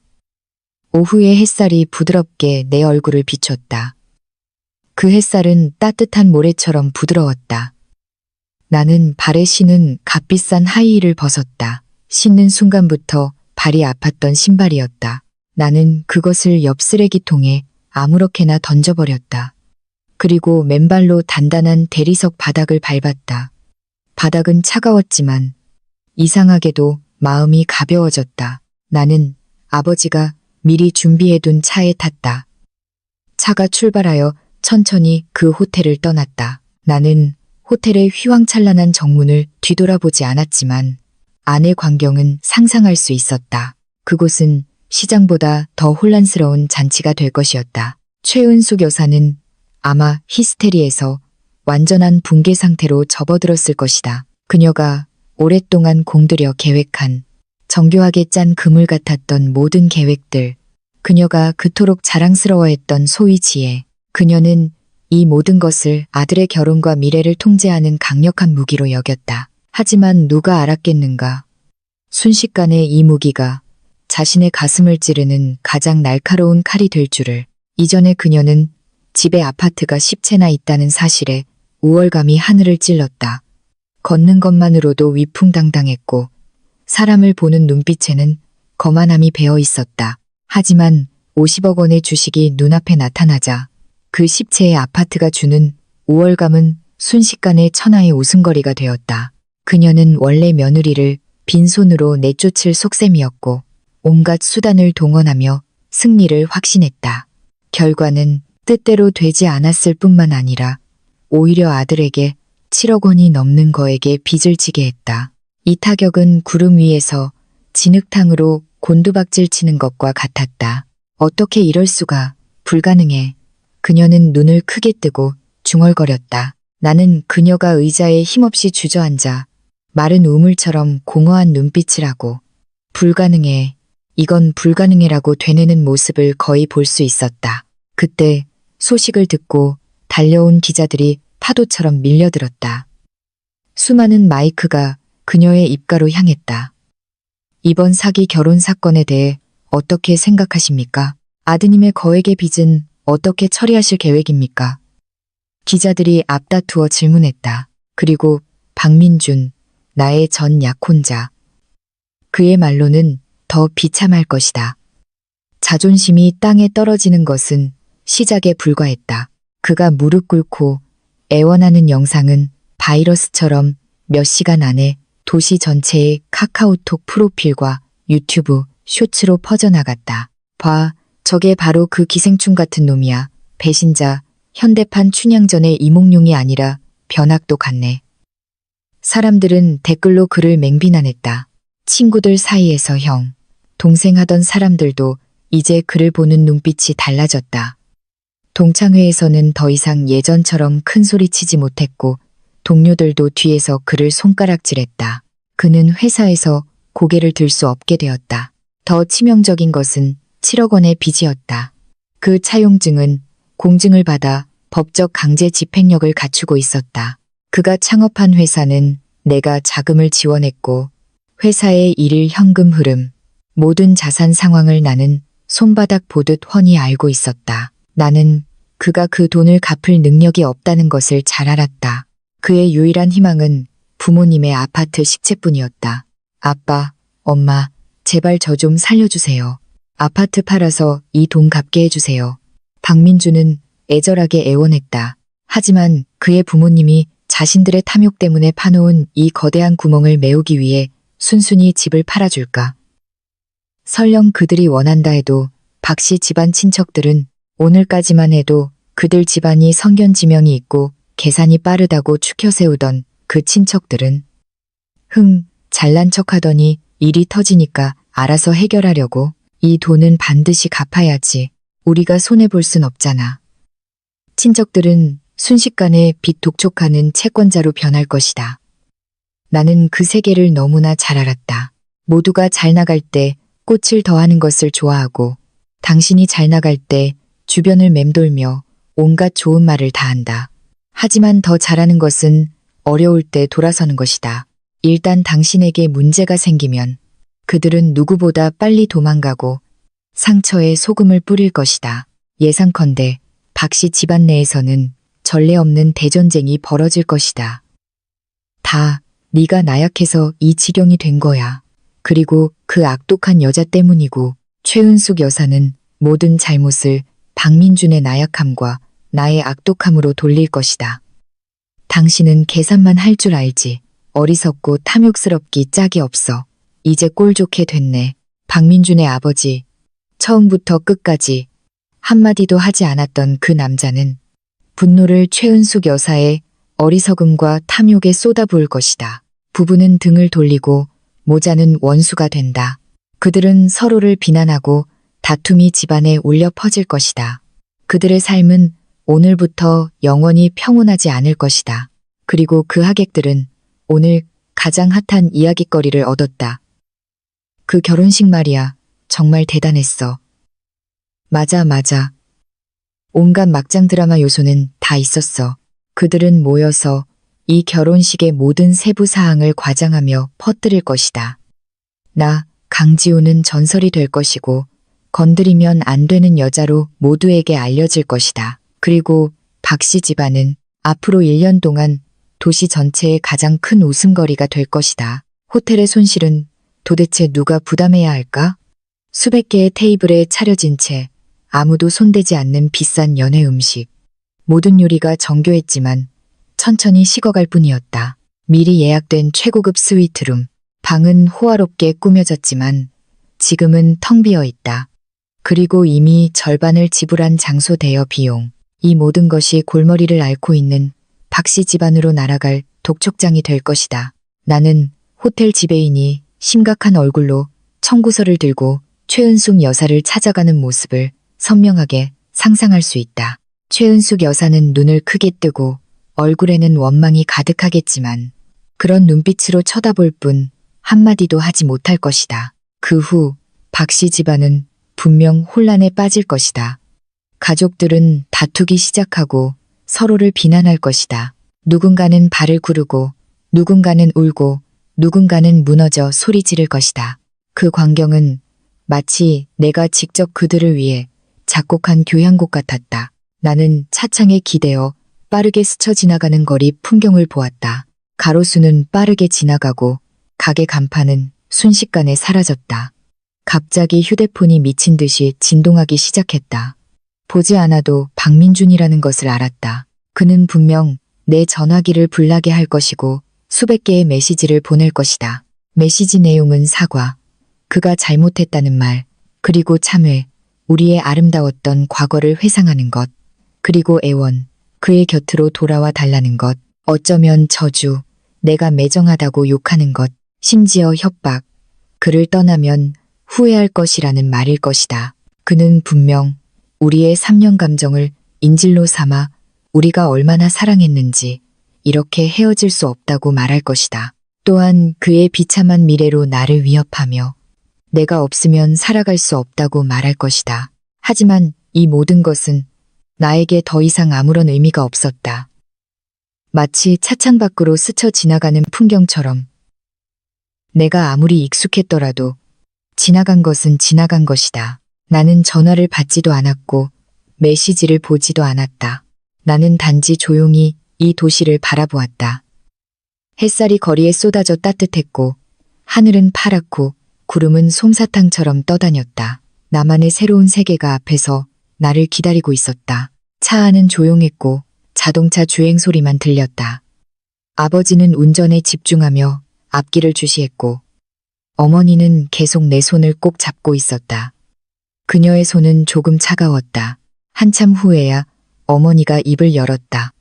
오후의 햇살이 부드럽게 내 얼굴을 비췄다. 그 햇살은 따뜻한 모래처럼 부드러웠다. 나는 발에 신은 값비싼 하이힐을 벗었다. 신는 순간부터 발이 아팠던 신발이었다. 나는 그것을 옆 쓰레기통에 아무렇게나 던져버렸다. 그리고 맨발로 단단한 대리석 바닥을 밟았다. 바닥은 차가웠지만 이상하게도 마음이 가벼워졌다. 나는 아버지가 미리 준비해둔 차에 탔다. 차가 출발하여 천천히 그 호텔을 떠났다. 나는 호텔의 휘황찬란한 정문을 뒤돌아보지 않았지만 안의 광경은 상상할 수 있었다. 그곳은 시장보다 더 혼란스러운 잔치가 될 것이었다. 최은숙 여사는 아마 히스테리에서 완전한 붕괴 상태로 접어들었을 것이다. 그녀가 오랫동안 공들여 계획한 정교하게 짠 그물 같았던 모든 계획들, 그녀가 그토록 자랑스러워했던 소위 지혜, 그녀는 이 모든 것을 아들의 결혼과 미래를 통제하는 강력한 무기로 여겼다. 하지만 누가 알았겠는가. 순식간에 이 무기가 자신의 가슴을 찌르는 가장 날카로운 칼이 될 줄을. 이전에 그녀는 집에 아파트가 10채나 있다는 사실에 우월감이 하늘을 찔렀다. 걷는 것만으로도 위풍당당했고 사람을 보는 눈빛에는 거만함이 배어 있었다. 하지만 50억 원의 주식이 눈앞에 나타나자 그 10채의 아파트가 주는 우월감은 순식간에 천하의 웃음거리가 되었다. 그녀는 원래 며느리를 빈손으로 내쫓을 속셈이었고 온갖 수단을 동원하며 승리를 확신했다. 결과는 뜻대로 되지 않았을 뿐만 아니라 오히려 아들에게 7억 원이 넘는 거액의 빚을 지게 했다. 이 타격은 구름 위에서 진흙탕으로 곤두박질 치는 것과 같았다. 어떻게 이럴 수가. 불가능해. 그녀는 눈을 크게 뜨고 중얼거렸다. 나는 그녀가 의자에 힘없이 주저앉아 마른 우물처럼 공허한 눈빛을 하고 불가능해. 이건 불가능해라고 되뇌는 모습을 거의 볼 수 있었다. 그때 소식을 듣고 달려온 기자들이 파도처럼 밀려들었다. 수많은 마이크가 그녀의 입가로 향했다. 이번 사기 결혼 사건에 대해 어떻게 생각하십니까? 아드님의 거액의 빚은 어떻게 처리하실 계획입니까? 기자들이 앞다투어 질문했다. 그리고 박민준, 나의 전 약혼자. 그의 말로는 더 비참할 것이다. 자존심이 땅에 떨어지는 것은 시작에 불과했다. 그가 무릎 꿇고 애원하는 영상은 바이러스처럼 몇 시간 안에 도시 전체의 카카오톡 프로필과 유튜브 쇼츠로 퍼져나갔다. 봐, 저게 바로 그 기생충 같은 놈이야. 배신자, 현대판 춘향전의 이몽룡이 아니라 변학도 같네. 사람들은 댓글로 그를 맹비난했다. 친구들 사이에서 형, 동생 하던 사람들도 이제 그를 보는 눈빛이 달라졌다. 동창회에서는 더 이상 예전처럼 큰 소리 치지 못했고 동료들도 뒤에서 그를 손가락질했다. 그는 회사에서 고개를 들 수 없게 되었다. 더 치명적인 것은 7억 원의 빚이었다. 그 차용증은 공증을 받아 법적 강제 집행력을 갖추고 있었다. 그가 창업한 회사는 내가 자금을 지원했고 회사의 일일 현금 흐름, 모든 자산 상황을 나는 손바닥 보듯 훤히 알고 있었다. 나는 그가 그 돈을 갚을 능력이 없다는 것을 잘 알았다. 그의 유일한 희망은 부모님의 아파트 식채뿐이었다. 아빠, 엄마, 제발 저 좀 살려주세요. 아파트 팔아서 이 돈 갚게 해주세요. 박민주는 애절하게 애원했다. 하지만 그의 부모님이 자신들의 탐욕 때문에 파놓은 이 거대한 구멍을 메우기 위해 순순히 집을 팔아줄까? 설령 그들이 원한다 해도 박씨 집안 친척들은 오늘까지만 해도 그들 집안이 성견지명이 있고 계산이 빠르다고 추켜 세우던 그 친척들은 잘난 척하더니 일이 터지니까 알아서 해결하려고 이 돈은 반드시 갚아야지. 우리가 손해볼 순 없잖아. 친척들은 순식간에 빚 독촉하는 채권자로 변할 것이다. 나는 그 세계를 너무나 잘 알았다. 모두가 잘 나갈 때 꽃을 더하는 것을 좋아하고 당신이 잘 나갈 때 주변을 맴돌며 온갖 좋은 말을 다 한다. 하지만 더 잘하는 것은 어려울 때 돌아서는 것이다. 일단 당신에게 문제가 생기면 그들은 누구보다 빨리 도망가고 상처에 소금을 뿌릴 것이다. 예상컨대 박씨 집안 내에서는 전례 없는 대전쟁이 벌어질 것이다. 다 네가 나약해서 이 지경이 된 거야. 그리고 그 악독한 여자 때문이고 최은숙 여사는 모든 잘못을 박민준의 나약함과 나의 악독함으로 돌릴 것이다. 당신은 계산만 할 줄 알지. 어리석고 탐욕스럽기 짝이 없어. 이제 꼴 좋게 됐네. 박민준의 아버지. 처음부터 끝까지 한마디도 하지 않았던 그 남자는 분노를 최은숙 여사의 어리석음과 탐욕에 쏟아부을 것이다. 부부는 등을 돌리고 모자는 원수가 된다. 그들은 서로를 비난하고 다툼이 집안에 울려 퍼질 것이다. 그들의 삶은 오늘부터 영원히 평온하지 않을 것이다. 그리고 그 하객들은 오늘 가장 핫한 이야깃거리를 얻었다. 그 결혼식 말이야. 정말 대단했어. 맞아. 온갖 막장 드라마 요소는 다 있었어. 그들은 모여서 이 결혼식의 모든 세부 사항을 과장하며 퍼뜨릴 것이다. 나, 강지우는 전설이 될 것이고 건드리면 안 되는 여자로 모두에게 알려질 것이다. 그리고 박씨 집안은 앞으로 1년 동안 도시 전체의 가장 큰 웃음거리가 될 것이다. 호텔의 손실은 도대체 누가 부담해야 할까? 수백 개의 테이블에 차려진 채 아무도 손대지 않는 비싼 연회 음식. 모든 요리가 정교했지만 천천히 식어갈 뿐이었다. 미리 예약된 최고급 스위트룸. 방은 호화롭게 꾸며졌지만 지금은 텅 비어 있다. 그리고 이미 절반을 지불한 장소 대여 비용. 이 모든 것이 골머리를 앓고 있는 박씨 집안으로 날아갈 독촉장이 될 것이다. 나는 호텔 지배인이 심각한 얼굴로 청구서를 들고 최은숙 여사를 찾아가는 모습을 선명하게 상상할 수 있다. 최은숙 여사는 눈을 크게 뜨고 얼굴에는 원망이 가득하겠지만 그런 눈빛으로 쳐다볼 뿐 한마디도 하지 못할 것이다. 그 후 박씨 집안은 분명 혼란에 빠질 것이다. 가족들은 다투기 시작하고 서로를 비난할 것이다. 누군가는 발을 구르고 누군가는 울고 누군가는 무너져 소리 지를 것이다. 그 광경은 마치 내가 직접 그들을 위해 작곡한 교향곡 같았다. 나는 차창에 기대어 빠르게 스쳐 지나가는 거리 풍경을 보았다. 가로수는 빠르게 지나가고 가게 간판은 순식간에 사라졌다. 갑자기 휴대폰이 미친 듯이 진동하기 시작했다. 보지 않아도 박민준이라는 것을 알았다. 그는 분명 내 전화기를 불나게 할 것이고 수백 개의 메시지를 보낼 것이다. 메시지 내용은 사과, 그가 잘못했다는 말, 그리고 참회, 우리의 아름다웠던 과거를 회상하는 것, 그리고 애원, 그의 곁으로 돌아와 달라는 것, 어쩌면 저주, 내가 매정하다고 욕하는 것, 심지어 협박, 그를 떠나면 후회할 것이라는 말일 것이다. 그는 분명 우리의 3년 감정을 인질로 삼아 우리가 얼마나 사랑했는지 이렇게 헤어질 수 없다고 말할 것이다. 또한 그의 비참한 미래로 나를 위협하며 내가 없으면 살아갈 수 없다고 말할 것이다. 하지만 이 모든 것은 나에게 더 이상 아무런 의미가 없었다. 마치 차창 밖으로 스쳐 지나가는 풍경처럼 내가 아무리 익숙했더라도 지나간 것은 지나간 것이다. 나는 전화를 받지도 않았고 메시지를 보지도 않았다. 나는 단지 조용히 이 도시를 바라보았다. 햇살이 거리에 쏟아져 따뜻했고 하늘은 파랗고 구름은 솜사탕처럼 떠다녔다. 나만의 새로운 세계가 앞에서 나를 기다리고 있었다. 차 안은 조용했고 자동차 주행 소리만 들렸다. 아버지는 운전에 집중하며 앞길을 주시했고 어머니는 계속 내 손을 꼭 잡고 있었다. 그녀의 손은 조금 차가웠다. 한참 후에야 어머니가 입을 열었다.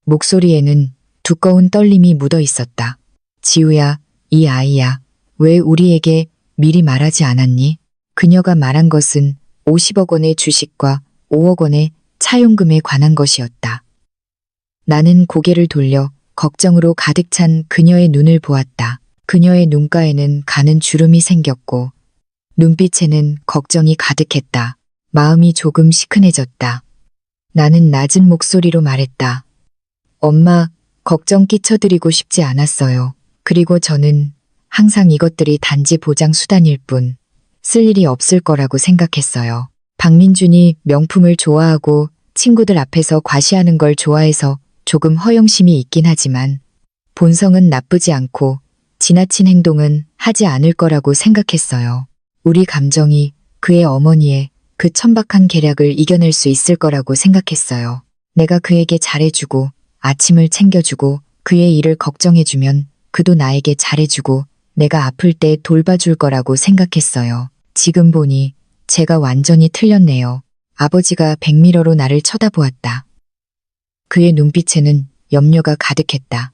목소리에는 두꺼운 떨림이 묻어 있었다. 지우야, 이 아이야. 왜 우리에게 미리 말하지 않았니? 그녀가 말한 것은 50억 원의 주식과 5억 원의 차용금에 관한 것이었다. 나는 고개를 돌려 걱정으로 가득 찬 그녀의 눈을 보았다. 그녀의 눈가에는 가는 주름이 생겼고 눈빛에는 걱정이 가득했다. 마음이 조금 시큰해졌다. 나는 낮은 목소리로 말했다. 엄마, 걱정 끼쳐드리고 싶지 않았어요. 그리고 저는 항상 이것들이 단지 보장 수단일 뿐 쓸 일이 없을 거라고 생각했어요. 박민준이 명품을 좋아하고 친구들 앞에서 과시하는 걸 좋아해서 조금 허영심이 있긴 하지만 본성은 나쁘지 않고 지나친 행동은 하지 않을 거라고 생각했어요. 우리 감정이 그의 어머니의 그 천박한 계략을 이겨낼 수 있을 거라고 생각했어요. 내가 그에게 잘해주고 아침을 챙겨주고 그의 일을 걱정해주면 그도 나에게 잘해주고 내가 아플 때 돌봐줄 거라고 생각했어요. 지금 보니 제가 완전히 틀렸네요. 아버지가 백미러로 나를 쳐다보았다. 그의 눈빛에는 염려가 가득했다.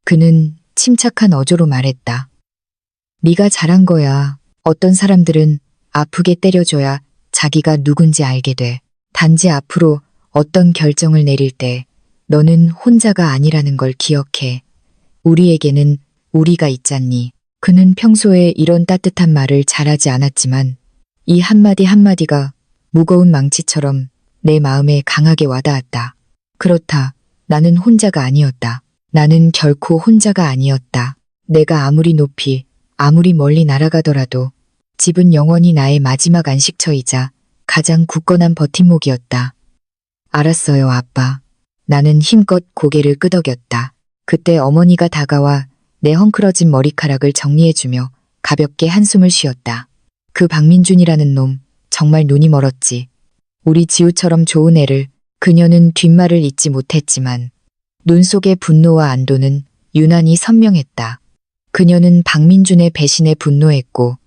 그는 침착한 어조로 말했다. 네가 잘한 거야. 어떤 사람들은 아프게 때려줘야 자기가 누군지 알게 돼. 단지 앞으로 어떤 결정을 내릴 때 너는 혼자가 아니라는 걸 기억해. 우리에게는 우리가 있잖니. 그는 평소에 이런 따뜻한 말을 잘하지 않았지만 이 한마디 한마디가 무거운 망치처럼 내 마음에 강하게 와닿았다. 그렇다. 나는 혼자가 아니었다. 나는 결코 혼자가 아니었다. 내가 아무리 높이, 아무리 멀리 날아가더라도 집은 영원히 나의 마지막 안식처이자 가장 굳건한 버팀목이었다. 알았어요, 아빠. 나는 힘껏 고개를 끄덕였다. 그때 어머니가 다가와 내 헝클어진 머리카락을 정리해주며 가볍게 한숨을 쉬었다. 그 박민준이라는 놈, 정말 눈이 멀었지. 우리 지우처럼 좋은 애를 그녀는 뒷말을 잇지 못했지만 눈 속의 분노와 안도는 유난히 선명했다. 그녀는 박민준의 배신에 분노했고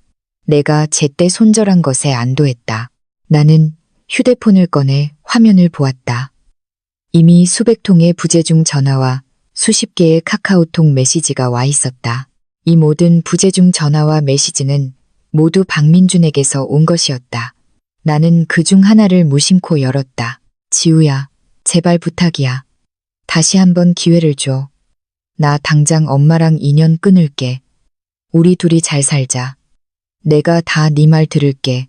내가 제때 손절한 것에 안도했다. 나는 휴대폰을 꺼내 화면을 보았다. 이미 수백 통의 부재중 전화와 수십 개의 카카오톡 메시지가 와 있었다. 이 모든 부재중 전화와 메시지는 모두 박민준에게서 온 것이었다. 나는 그중 하나를 무심코 열었다. 지우야, 제발 부탁이야. 다시 한번 기회를 줘. 나 당장 엄마랑 인연 끊을게. 우리 둘이 잘 살자. 내가 다 네 말 들을게.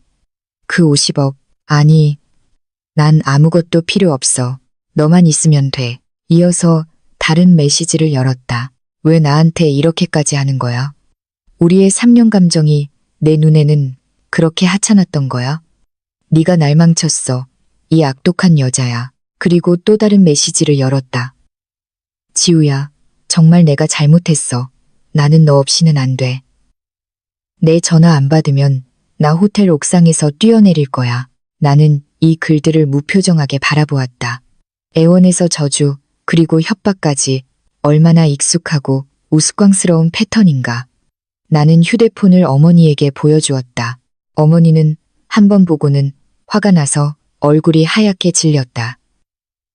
그 50억, 아니, 난 아무것도 필요 없어. 너만 있으면 돼. 이어서 다른 메시지를 열었다. 왜 나한테 이렇게까지 하는 거야? 우리의 3년 감정이 내 눈에는 그렇게 하찮았던 거야? 네가 날 망쳤어. 이 악독한 여자야. 그리고 또 다른 메시지를 열었다. 지우야, 정말 내가 잘못했어. 나는 너 없이는 안 돼. 내 전화 안 받으면 나 호텔 옥상에서 뛰어내릴 거야. 나는 이 글들을 무표정하게 바라보았다. 애원에서 저주, 그리고 협박까지 얼마나 익숙하고 우스꽝스러운 패턴인가. 나는 휴대폰을 어머니에게 보여주었다. 어머니는 한 번 보고는 화가 나서 얼굴이 하얗게 질렸다.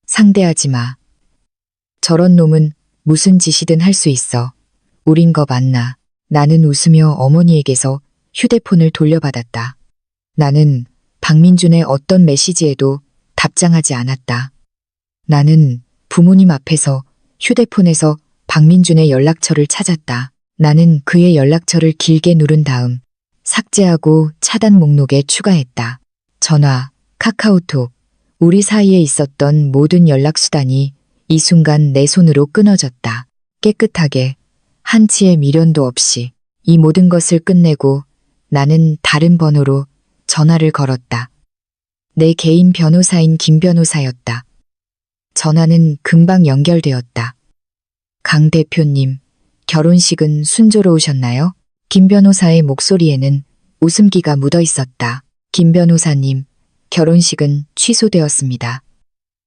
상대하지 마. 저런 놈은 무슨 짓이든 할 수 있어. 우린 거 맞나. 나는 웃으며 어머니에게서 휴대폰을 돌려받았다. 나는 박민준의 어떤 메시지에도 답장하지 않았다. 나는 부모님 앞에서 휴대폰에서 박민준의 연락처를 찾았다. 나는 그의 연락처를 길게 누른 다음 삭제하고 차단 목록에 추가했다. 전화, 카카오톡. 우리 사이에 있었던 모든 연락수단이 이 순간 내 손으로 끊어졌다. 깨끗하게, 한치의 미련도 없이 이 모든 것을 끝내고 나는 다른 번호로 전화를 걸었다. 내 개인 변호사인 김 변호사였다. 전화는 금방 연결되었다. 강 대표님, 결혼식은 순조로우셨나요? 김 변호사의 목소리에는 웃음기가 묻어 있었다. 김 변호사님, 결혼식은 취소되었습니다.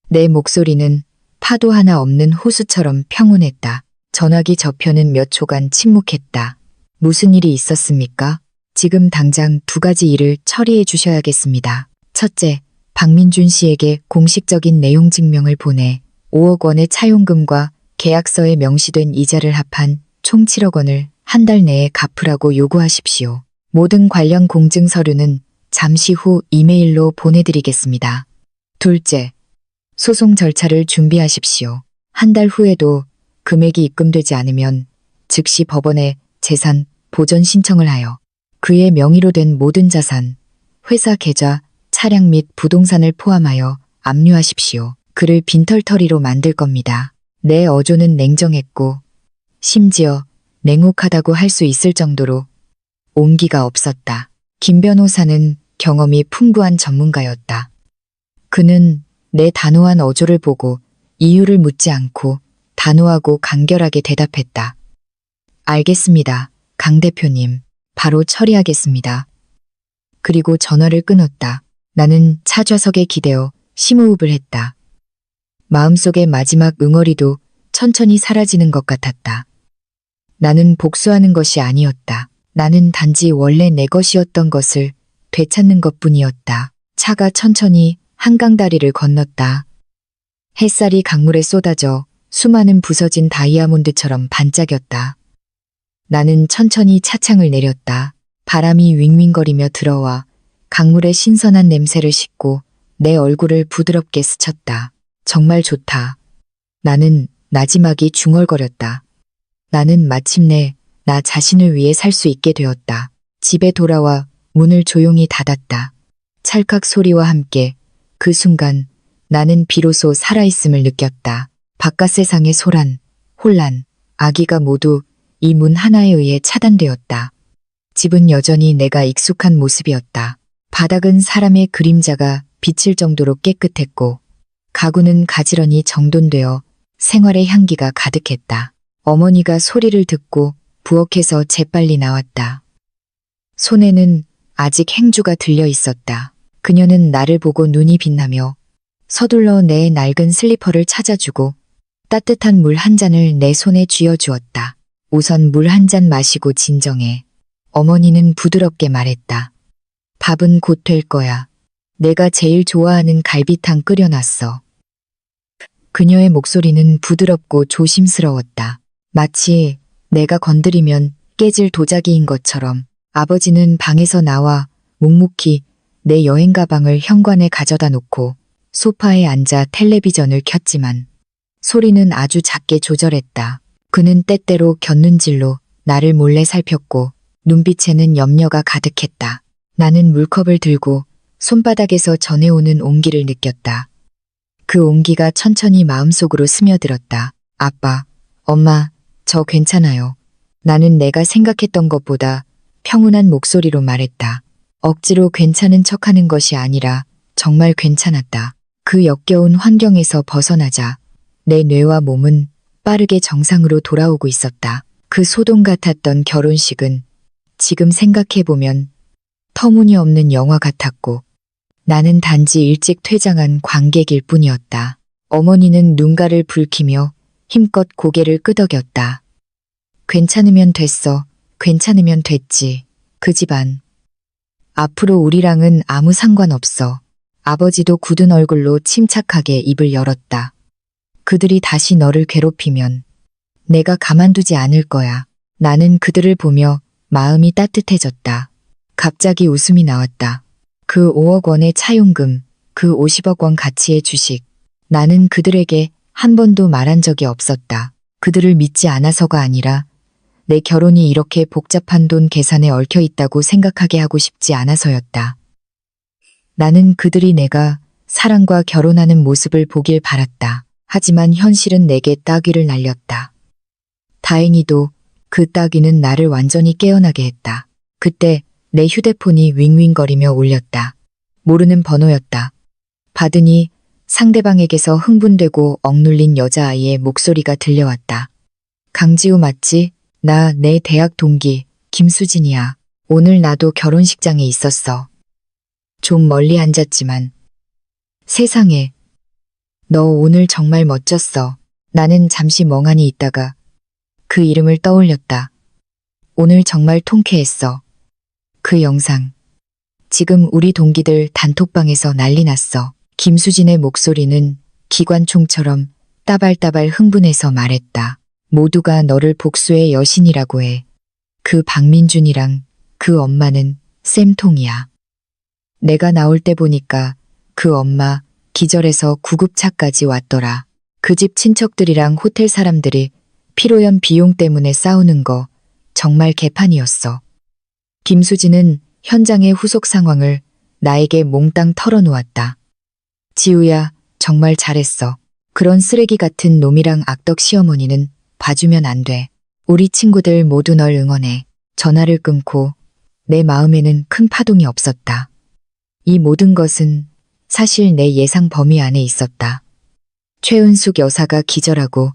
내 목소리는 파도 하나 없는 호수처럼 평온했다. 전화기 저편은 몇 초간 침묵했다. 무슨 일이 있었습니까? 지금 당장 2가지 일을 처리해 주셔야겠습니다. 첫째, 박민준 씨에게 공식적인 내용 증명을 보내 5억 원의 차용금과 계약서에 명시된 이자를 합한 총 7억 원을 한 달 내에 갚으라고 요구하십시오. 모든 관련 공증 서류는 잠시 후 이메일로 보내드리겠습니다. 둘째, 소송 절차를 준비하십시오. 한 달 후에도 금액이 입금되지 않으면 즉시 법원에 재산 보전 신청을 하여 그의 명의로 된 모든 자산, 회사 계좌, 차량 및 부동산을 포함하여 압류하십시오. 그를 빈털터리로 만들 겁니다. 내 어조는 냉정했고 심지어 냉혹하다고 할 수 있을 정도로 온기가 없었다. 김 변호사는 경험이 풍부한 전문가였다. 그는 내 단호한 어조를 보고 이유를 묻지 않고 단호하고 간결하게 대답했다. 알겠습니다, 강 대표님. 바로 처리하겠습니다. 그리고 전화를 끊었다. 나는 차 좌석에 기대어 심호흡을 했다. 마음속의 마지막 응어리도 천천히 사라지는 것 같았다. 나는 복수하는 것이 아니었다. 나는 단지 원래 내 것이었던 것을 되찾는 것뿐이었다. 차가 천천히 한강 다리를 건넜다. 햇살이 강물에 쏟아져 수많은 부서진 다이아몬드처럼 반짝였다. 나는 천천히 차창을 내렸다. 바람이 윙윙거리며 들어와 강물의 신선한 냄새를 싣고 내 얼굴을 부드럽게 스쳤다. 정말 좋다. 나는 나지막이 중얼거렸다. 나는 마침내 나 자신을 위해 살 수 있게 되었다. 집에 돌아와 문을 조용히 닫았다. 찰칵 소리와 함께 그 순간 나는 비로소 살아있음을 느꼈다. 바깥 세상의 소란, 혼란, 악의가 모두 이 문 하나에 의해 차단되었다. 집은 여전히 내가 익숙한 모습이었다. 바닥은 사람의 그림자가 비칠 정도로 깨끗했고 가구는 가지런히 정돈되어 생활의 향기가 가득했다. 어머니가 소리를 듣고 부엌에서 재빨리 나왔다. 손에는 아직 행주가 들려 있었다. 그녀는 나를 보고 눈이 빛나며 서둘러 내 낡은 슬리퍼를 찾아주고 따뜻한 물 한 잔을 내 손에 쥐어주었다. 우선 물 한 잔 마시고 진정해. 어머니는 부드럽게 말했다. 밥은 곧 될 거야. 내가 제일 좋아하는 갈비탕 끓여놨어. 그녀의 목소리는 부드럽고 조심스러웠다. 마치 내가 건드리면 깨질 도자기인 것처럼. 아버지는 방에서 나와 묵묵히 내 여행 가방을 현관에 가져다 놓고 소파에 앉아 텔레비전을 켰지만 소리는 아주 작게 조절했다. 그는 때때로 곁눈질로 나를 몰래 살폈고 눈빛에는 염려가 가득했다. 나는 물컵을 들고 손바닥에서 전해오는 온기를 느꼈다. 그 온기가 천천히 마음속으로 스며들었다. 아빠, 엄마, 저 괜찮아요. 나는 내가 생각했던 것보다 평온한 목소리로 말했다. 억지로 괜찮은 척하는 것이 아니라 정말 괜찮았다. 그 역겨운 환경에서 벗어나자 내 뇌와 몸은 빠르게 정상으로 돌아오고 있었다. 그 소동 같았던 결혼식은 지금 생각해보면 터무니없는 영화 같았고 나는 단지 일찍 퇴장한 관객일 뿐이었다. 어머니는 눈가를 붉히며 힘껏 고개를 끄덕였다. 괜찮으면 됐어. 괜찮으면 됐지. 그 집안. 앞으로 우리랑은 아무 상관없어. 아버지도 굳은 얼굴로 침착하게 입을 열었다. 그들이 다시 너를 괴롭히면 내가 가만두지 않을 거야. 나는 그들을 보며 마음이 따뜻해졌다. 갑자기 웃음이 나왔다. 그 5억 원의 차용금, 그 50억 원 가치의 주식. 나는 그들에게 한 번도 말한 적이 없었다. 그들을 믿지 않아서가 아니라 내 결혼이 이렇게 복잡한 돈 계산에 얽혀 있다고 생각하게 하고 싶지 않아서였다. 나는 그들이 내가 사랑과 결혼하는 모습을 보길 바랐다. 하지만 현실은 내게 따귀를 날렸다. 다행히도 그 따귀는 나를 완전히 깨어나게 했다. 그때 내 휴대폰이 윙윙거리며 울렸다. 모르는 번호였다. 받으니 상대방에게서 흥분되고 억눌린 여자아이의 목소리가 들려왔다. 강지우 맞지? 나 내 대학 동기 김수진이야. 오늘 나도 결혼식장에 있었어. 좀 멀리 앉았지만. 세상에. 너 오늘 정말 멋졌어. 나는 잠시 멍하니 있다가 그 이름을 떠올렸다. 오늘 정말 통쾌했어. 그 영상. 지금 우리 동기들 단톡방에서 난리 났어. 김수진의 목소리는 기관총처럼 따발따발 흥분해서 말했다. 모두가 너를 복수의 여신이라고 해. 그 박민준이랑 그 엄마는 쌤통이야. 내가 나올 때 보니까 그 엄마 기절해서 구급차까지 왔더라. 그 집 친척들이랑 호텔 사람들이 피로연 비용 때문에 싸우는 거 정말 개판이었어. 김수진은 현장의 후속 상황을 나에게 몽땅 털어놓았다. 지우야, 정말 잘했어. 그런 쓰레기 같은 놈이랑 악덕 시어머니는 봐주면 안 돼. 우리 친구들 모두 널 응원해. 전화를 끊고 내 마음에는 큰 파동이 없었다. 이 모든 것은 사실 내 예상 범위 안에 있었다. 최은숙 여사가 기절하고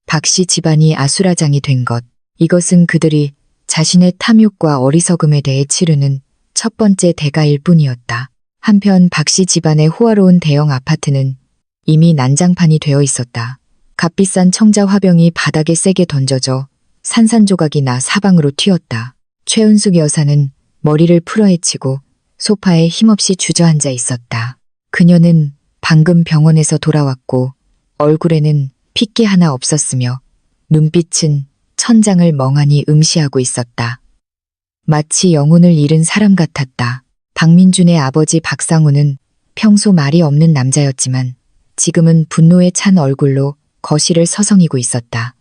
박씨 집안이 아수라장이 된 것. 이것은 그들이 자신의 탐욕과 어리석음에 대해 치르는 첫 번째 대가일 뿐이었다. 한편 박씨 집안의 호화로운 대형 아파트는 이미 난장판이 되어 있었다. 값비싼 청자 화병이 바닥에 세게 던져져 산산조각이 나 사방으로 튀었다. 최은숙 여사는 머리를 풀어헤치고 소파에 힘없이 주저앉아 있었다. 그녀는 방금 병원에서 돌아왔고 얼굴에는 핏기 하나 없었으며 눈빛은 천장을 멍하니 응시하고 있었다. 마치 영혼을 잃은 사람 같았다. 박민준의 아버지 박상우는 평소 말이 없는 남자였지만 지금은 분노에 찬 얼굴로 거실을 서성이고 있었다.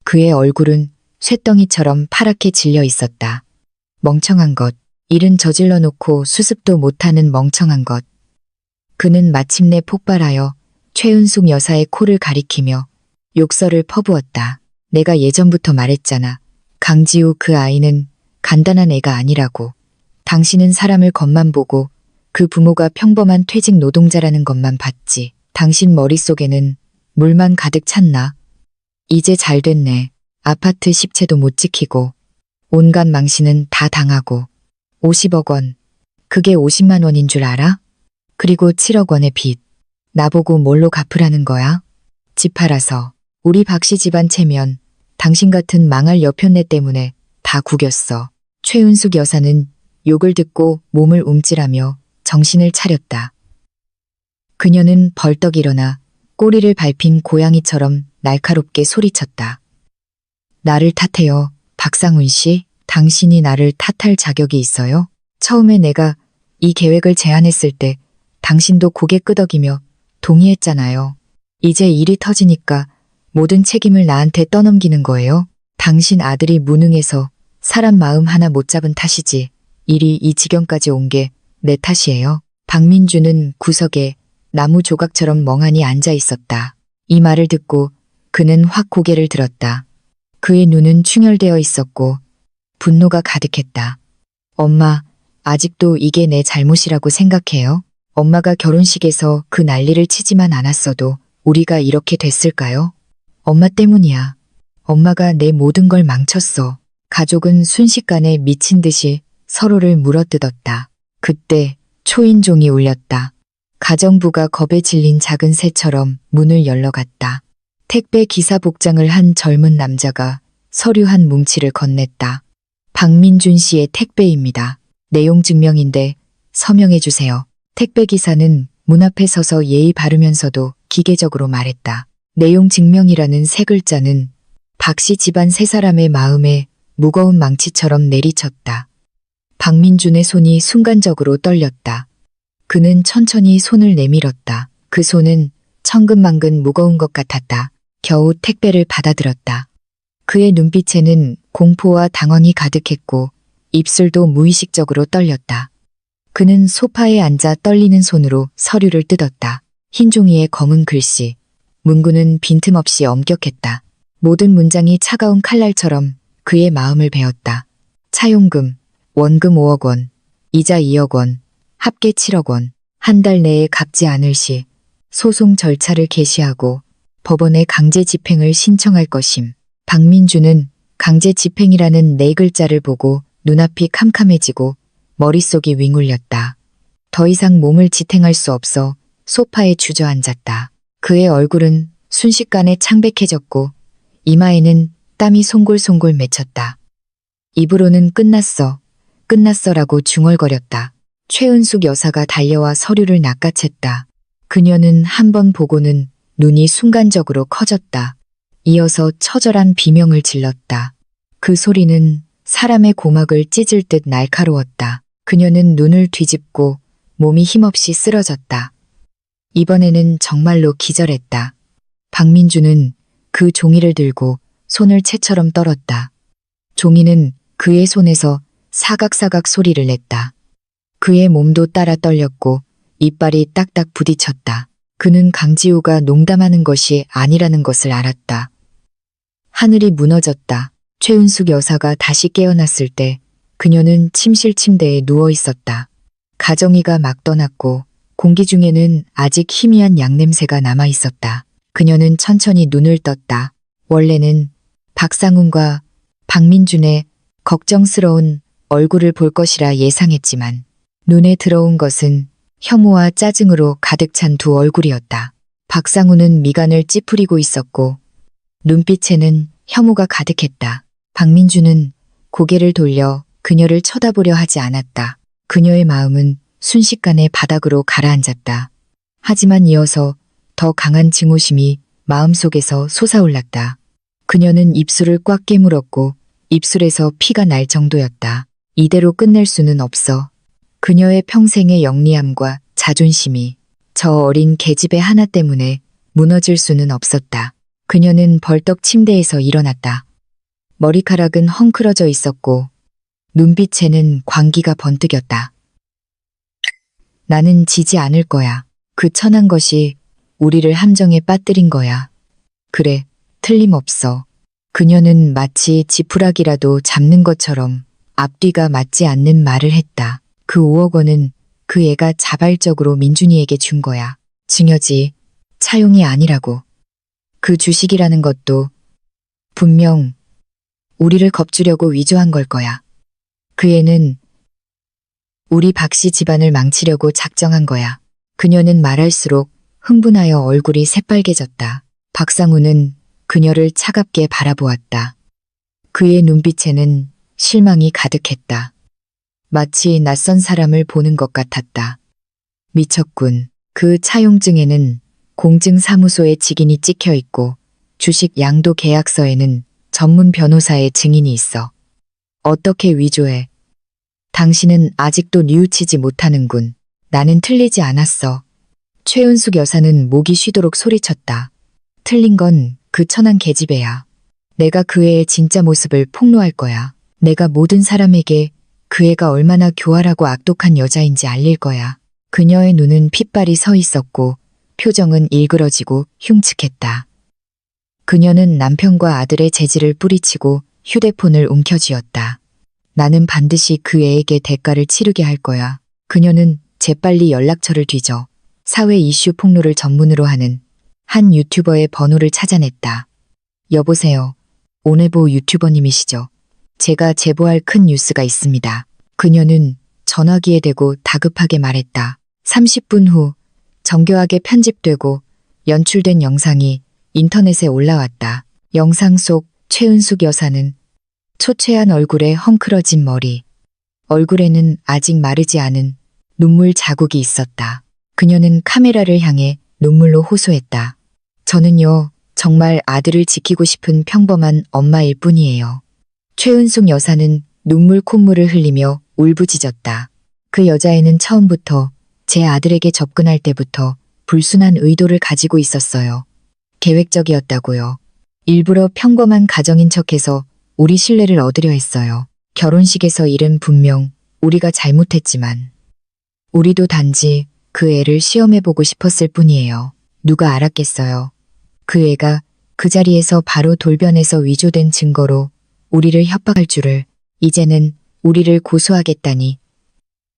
그의 얼굴은 쇳덩이처럼 파랗게 질려 있었다. 멍청한 것, 일은 저질러 놓고 수습도 못하는 멍청한 것. 그는 마침내 폭발하여 최은숙 여사의 코를 가리키며 욕설을 퍼부었다. 내가 예전부터 말했잖아. 강지우 그 아이는 간단한 애가 아니라고. 당신은 사람을 겉만 보고 그 부모가 평범한 퇴직 노동자라는 것만 봤지. 당신 머릿속에는 물만 가득 찼나? 이제 잘 됐네. 아파트 십채도 못 지키고 온갖 망신은 다 당하고 50억 원. 그게 50만 원인 줄 알아? 그리고 7억 원의 빚. 나보고 뭘로 갚으라는 거야? 집 팔아서. 우리 박씨 집안 체면. 당신 같은 망할 여편네 때문에 다 구겼어. 최은숙 여사는 욕을 듣고 몸을 움찔하며 정신을 차렸다. 그녀는 벌떡 일어나 꼬리를 밟힌 고양이처럼 날카롭게 소리쳤다. 나를 탓해요. 박상훈 씨, 당신이 나를 탓할 자격이 있어요? 처음에 내가 이 계획을 제안했을 때 당신도 고개 끄덕이며 동의했잖아요. 이제 일이 터지니까 모든 책임을 나한테 떠넘기는 거예요? 당신 아들이 무능해서 사람 마음 하나 못 잡은 탓이지. 일이 이 지경까지 온 게 내 탓이에요. 박민주는 구석에 나무 조각처럼 멍하니 앉아 있었다. 이 말을 듣고 그는 확 고개를 들었다. 그의 눈은 충혈되어 있었고 분노가 가득했다. 엄마, 아직도 이게 내 잘못이라고 생각해요? 엄마가 결혼식에서 그 난리를 치지만 않았어도 우리가 이렇게 됐을까요? 엄마 때문이야. 엄마가 내 모든 걸 망쳤어. 가족은 순식간에 미친 듯이 서로를 물어뜯었다. 그때 초인종이 울렸다. 가정부가 겁에 질린 작은 새처럼 문을 열러갔다. 택배 기사 복장을 한 젊은 남자가 서류 한 뭉치를 건넸다. 박민준 씨의 택배입니다. 내용 증명인데 서명해 주세요. 택배 기사는 문 앞에 서서 예의 바르면서도 기계적으로 말했다. 내용 증명이라는 세 글자는 박씨 집안 세 사람의 마음에 무거운 망치처럼 내리쳤다. 박민준의 손이 순간적으로 떨렸다. 그는 천천히 손을 내밀었다. 그 손은 천근만근 무거운 것 같았다. 겨우 택배를 받아들었다. 그의 눈빛에는 공포와 당황이 가득했고 입술도 무의식적으로 떨렸다. 그는 소파에 앉아 떨리는 손으로 서류를 뜯었다. 흰 종이에 검은 글씨. 문구는 빈틈없이 엄격했다. 모든 문장이 차가운 칼날처럼 그의 마음을 베었다. 차용금, 원금 5억 원, 이자 2억 원, 합계 7억 원, 한 달 내에 갚지 않을 시 소송 절차를 개시하고 법원에 강제 집행을 신청할 것임. 박민주는 강제 집행이라는 네 글자를 보고 눈앞이 캄캄해지고 머릿속이 윙울렸다. 더 이상 몸을 지탱할 수 없어 소파에 주저앉았다. 그의 얼굴은 순식간에 창백해졌고 이마에는 땀이 송골송골 맺혔다. 입으로는 끝났어, 끝났어라고 중얼거렸다. 최은숙 여사가 달려와 서류를 낚아챘다. 그녀는 한 번 보고는 눈이 순간적으로 커졌다. 이어서 처절한 비명을 질렀다. 그 소리는 사람의 고막을 찢을 듯 날카로웠다. 그녀는 눈을 뒤집고 몸이 힘없이 쓰러졌다. 이번에는 정말로 기절했다. 박민주는 그 종이를 들고 손을 채처럼 떨었다. 종이는 그의 손에서 사각사각 소리를 냈다. 그의 몸도 따라 떨렸고 이빨이 딱딱 부딪혔다. 그는 강지우가 농담하는 것이 아니라는 것을 알았다. 하늘이 무너졌다. 최은숙 여사가 다시 깨어났을 때 그녀는 침실 침대에 누워 있었다. 가정이가 막 떠났고 공기 중에는 아직 희미한 양냄새가 남아 있었다. 그녀는 천천히 눈을 떴다. 원래는 박상훈과 박민준의 걱정스러운 얼굴을 볼 것이라 예상했지만 눈에 들어온 것은 혐오와 짜증으로 가득 찬 두 얼굴이었다. 박상훈은 미간을 찌푸리고 있었고 눈빛에는 혐오가 가득했다. 박민주는 고개를 돌려 그녀를 쳐다보려 하지 않았다. 그녀의 마음은 순식간에 바닥으로 가라앉았다. 하지만 이어서 더 강한 증오심이 마음속에서 솟아올랐다. 그녀는 입술을 꽉 깨물었고 입술에서 피가 날 정도였다. 이대로 끝낼 수는 없어. 그녀의 평생의 영리함과 자존심이 저 어린 계집애 하나 때문에 무너질 수는 없었다. 그녀는 벌떡 침대에서 일어났다. 머리카락은 헝클어져 있었고 눈빛에는 광기가 번뜩였다. 나는 지지 않을 거야. 그 천한 것이 우리를 함정에 빠뜨린 거야. 그래, 틀림없어. 그녀는 마치 지푸라기라도 잡는 것처럼 앞뒤가 맞지 않는 말을 했다. 그 5억 원은 그 애가 자발적으로 민준이에게 준 거야. 증여지, 차용이 아니라고. 그 주식이라는 것도 분명 우리를 겁주려고 위조한 걸 거야. 그 애는 우리 박씨 집안을 망치려고 작정한 거야. 그녀는 말할수록 흥분하여 얼굴이 새빨개졌다. 박상우는 그녀를 차갑게 바라보았다. 그의 눈빛에는 실망이 가득했다. 마치 낯선 사람을 보는 것 같았다. 미쳤군. 그 차용증에는 공증사무소의 직인이 찍혀 있고 주식 양도 계약서에는 전문 변호사의 증인이 있어. 어떻게 위조해? 당신은 아직도 뉘우치지 못하는군. 나는 틀리지 않았어. 최은숙 여사는 목이 쉬도록 소리쳤다. 틀린 건 그 천한 계집애야. 내가 그 애의 진짜 모습을 폭로할 거야. 내가 모든 사람에게 그 애가 얼마나 교활하고 악독한 여자인지 알릴 거야. 그녀의 눈은 핏발이 서 있었고 표정은 일그러지고 흉측했다. 그녀는 남편과 아들의 재질을 뿌리치고 휴대폰을 움켜쥐었다. 나는 반드시 그 애에게 대가를 치르게 할 거야. 그녀는 재빨리 연락처를 뒤져 사회 이슈 폭로를 전문으로 하는 한 유튜버의 번호를 찾아냈다. 여보세요. 오네보 유튜버님이시죠? 제가 제보할 큰 뉴스가 있습니다. 그녀는 전화기에 대고 다급하게 말했다. 30분 후 정교하게 편집되고 연출된 영상이 인터넷에 올라왔다. 영상 속 최은숙 여사는 초췌한 얼굴에 헝클어진 머리, 얼굴에는 아직 마르지 않은 눈물 자국이 있었다. 그녀는 카메라를 향해 눈물로 호소했다. 저는요, 정말 아들을 지키고 싶은 평범한 엄마일 뿐이에요. 최은숙 여사는 눈물 콧물을 흘리며 울부짖었다. 그 여자애는 처음부터 제 아들에게 접근할 때부터 불순한 의도를 가지고 있었어요. 계획적이었다고요. 일부러 평범한 가정인 척해서 우리 신뢰를 얻으려 했어요. 결혼식에서 일은 분명 우리가 잘못했지만 우리도 단지 그 애를 시험해보고 싶었을 뿐이에요. 누가 알았겠어요. 그 애가 그 자리에서 바로 돌변해서 위조된 증거로 우리를 협박할 줄을. 이제는 우리를 고소하겠다니.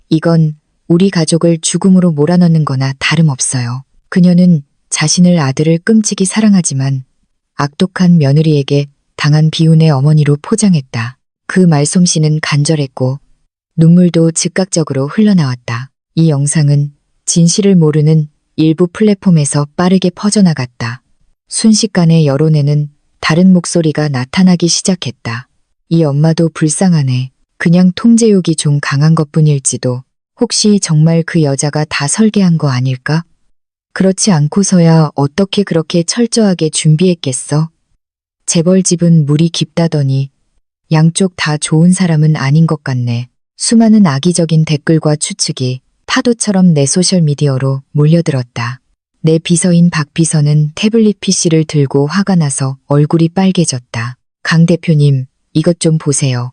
이건 우리 가족을 죽음으로 몰아넣는 거나 다름없어요. 그녀는 자신을 아들을 끔찍이 사랑하지만 악독한 며느리에게 당한 비운의 어머니로 포장했다. 그 말솜씨는 간절했고 눈물도 즉각적으로 흘러나왔다. 이 영상은 진실을 모르는 일부 플랫폼에서 빠르게 퍼져나갔다. 순식간에 여론에는 다른 목소리가 나타나기 시작했다. 이 엄마도 불쌍하네. 그냥 통제욕이 좀 강한 것뿐일지도. 혹시 정말 그 여자가 다 설계한 거 아닐까? 그렇지 않고서야 어떻게 그렇게 철저하게 준비했겠어? 재벌집은 물이 깊다더니 양쪽 다 좋은 사람은 아닌 것 같네. 수많은 악의적인 댓글과 추측이 파도처럼 내 소셜미디어로 몰려들었다. 내 비서인 박 비서는 태블릿 PC를 들고 화가 나서 얼굴이 빨개졌다. 강 대표님, 이것 좀 보세요.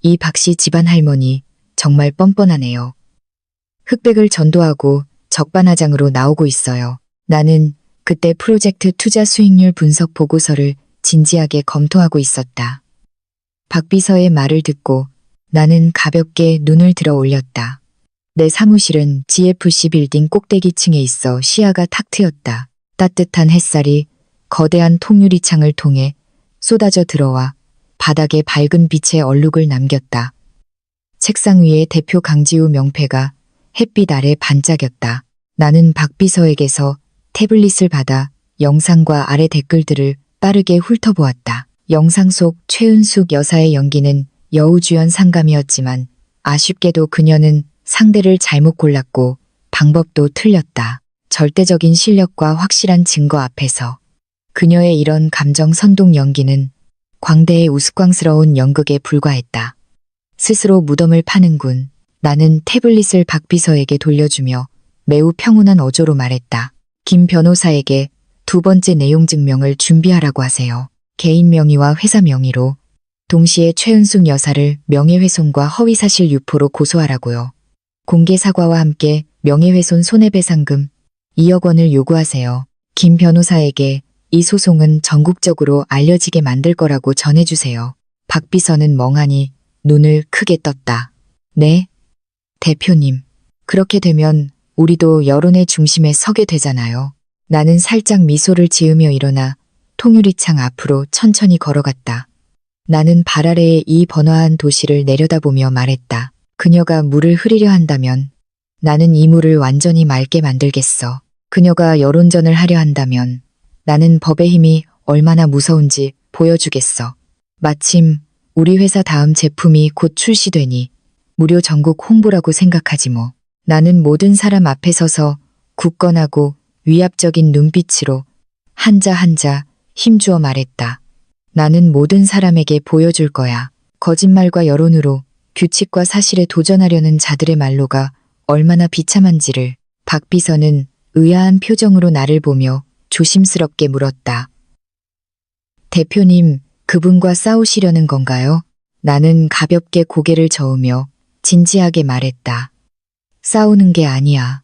이 박씨 집안 할머니 정말 뻔뻔하네요. 흑백을 전도하고 적반하장으로 나오고 있어요. 나는 그때 프로젝트 투자 수익률 분석 보고서를 진지하게 검토하고 있었다. 박 비서의 말을 듣고 나는 가볍게 눈을 들어 올렸다. 내 사무실은 GFC 빌딩 꼭대기층에 있어 시야가 탁 트였다. 따뜻한 햇살이 거대한 통유리창을 통해 쏟아져 들어와 바닥에 밝은 빛의 얼룩을 남겼다. 책상 위에 대표 강지우 명패가 햇빛 아래 반짝였다. 나는 박 비서에게서 태블릿을 받아 영상과 아래 댓글들을 빠르게 훑어보았다. 영상 속 최은숙 여사의 연기는 여우주연 상감이었지만 아쉽게도 그녀는 상대를 잘못 골랐고 방법도 틀렸다. 절대적인 실력과 확실한 증거 앞에서 그녀의 이런 감정 선동 연기는 광대의 우스꽝스러운 연극에 불과했다. 스스로 무덤을 파는군. 나는 태블릿을 박 비서에게 돌려주며 매우 평온한 어조로 말했다. 김 변호사에게 두 번째 내용 증명을 준비하라고 하세요. 개인 명의와 회사 명의로 동시에 최은숙 여사를 명예훼손과 허위사실 유포로 고소하라고요. 공개 사과와 함께 명예훼손 손해배상금 2억 원을 요구하세요. 김 변호사에게 이 소송은 전국적으로 알려지게 만들 거라고 전해주세요. 박 비서는 멍하니 눈을 크게 떴다. 네? 대표님. 그렇게 되면 우리도 여론의 중심에 서게 되잖아요. 나는 살짝 미소를 지으며 일어나 통유리창 앞으로 천천히 걸어갔다. 나는 발 아래의 이 번화한 도시를 내려다보며 말했다. 그녀가 물을 흐리려 한다면 나는 이 물을 완전히 맑게 만들겠어. 그녀가 여론전을 하려 한다면 나는 법의 힘이 얼마나 무서운지 보여주겠어. 마침 우리 회사 다음 제품이 곧 출시되니 무료 전국 홍보라고 생각하지 뭐. 나는 모든 사람 앞에 서서 굳건하고 위압적인 눈빛으로 한자 한자 힘주어 말했다. 나는 모든 사람에게 보여줄 거야. 거짓말과 여론으로 규칙과 사실에 도전하려는 자들의 말로가 얼마나 비참한지를. 박 비서는 의아한 표정으로 나를 보며 조심스럽게 물었다. 대표님, 그분과 싸우시려는 건가요? 나는 가볍게 고개를 저으며 진지하게 말했다. 싸우는 게 아니야.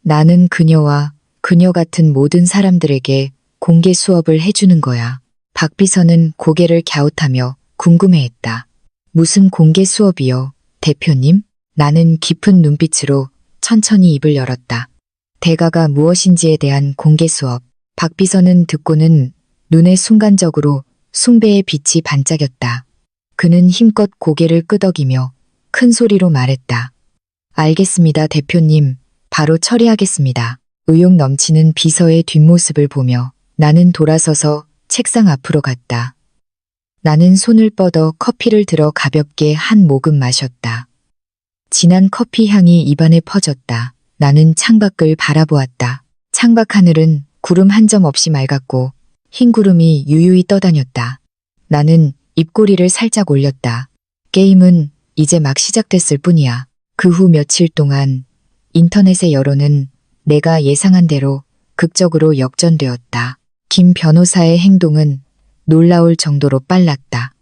나는 그녀와 그녀 같은 모든 사람들에게 공개 수업을 해주는 거야. 박 비서는 고개를 갸웃하며 궁금해했다. 무슨 공개 수업이요, 대표님? 나는 깊은 눈빛으로 천천히 입을 열었다. 대가가 무엇인지에 대한 공개 수업. 박 비서는 듣고는 눈에 순간적으로 숭배의 빛이 반짝였다. 그는 힘껏 고개를 끄덕이며 큰 소리로 말했다. 알겠습니다, 대표님. 바로 처리하겠습니다. 의욕 넘치는 비서의 뒷모습을 보며 나는 돌아서서 책상 앞으로 갔다. 나는 손을 뻗어 커피를 들어 가볍게 한 모금 마셨다. 진한 커피 향이 입안에 퍼졌다. 나는 창밖을 바라보았다. 창밖 하늘은 구름 한 점 없이 맑았고 흰 구름이 유유히 떠다녔다. 나는 입꼬리를 살짝 올렸다. 게임은 이제 막 시작됐을 뿐이야. 그 후 며칠 동안 인터넷의 여론은 내가 예상한 대로 극적으로 역전되었다. 김 변호사의 행동은 놀라울 정도로 빨랐다.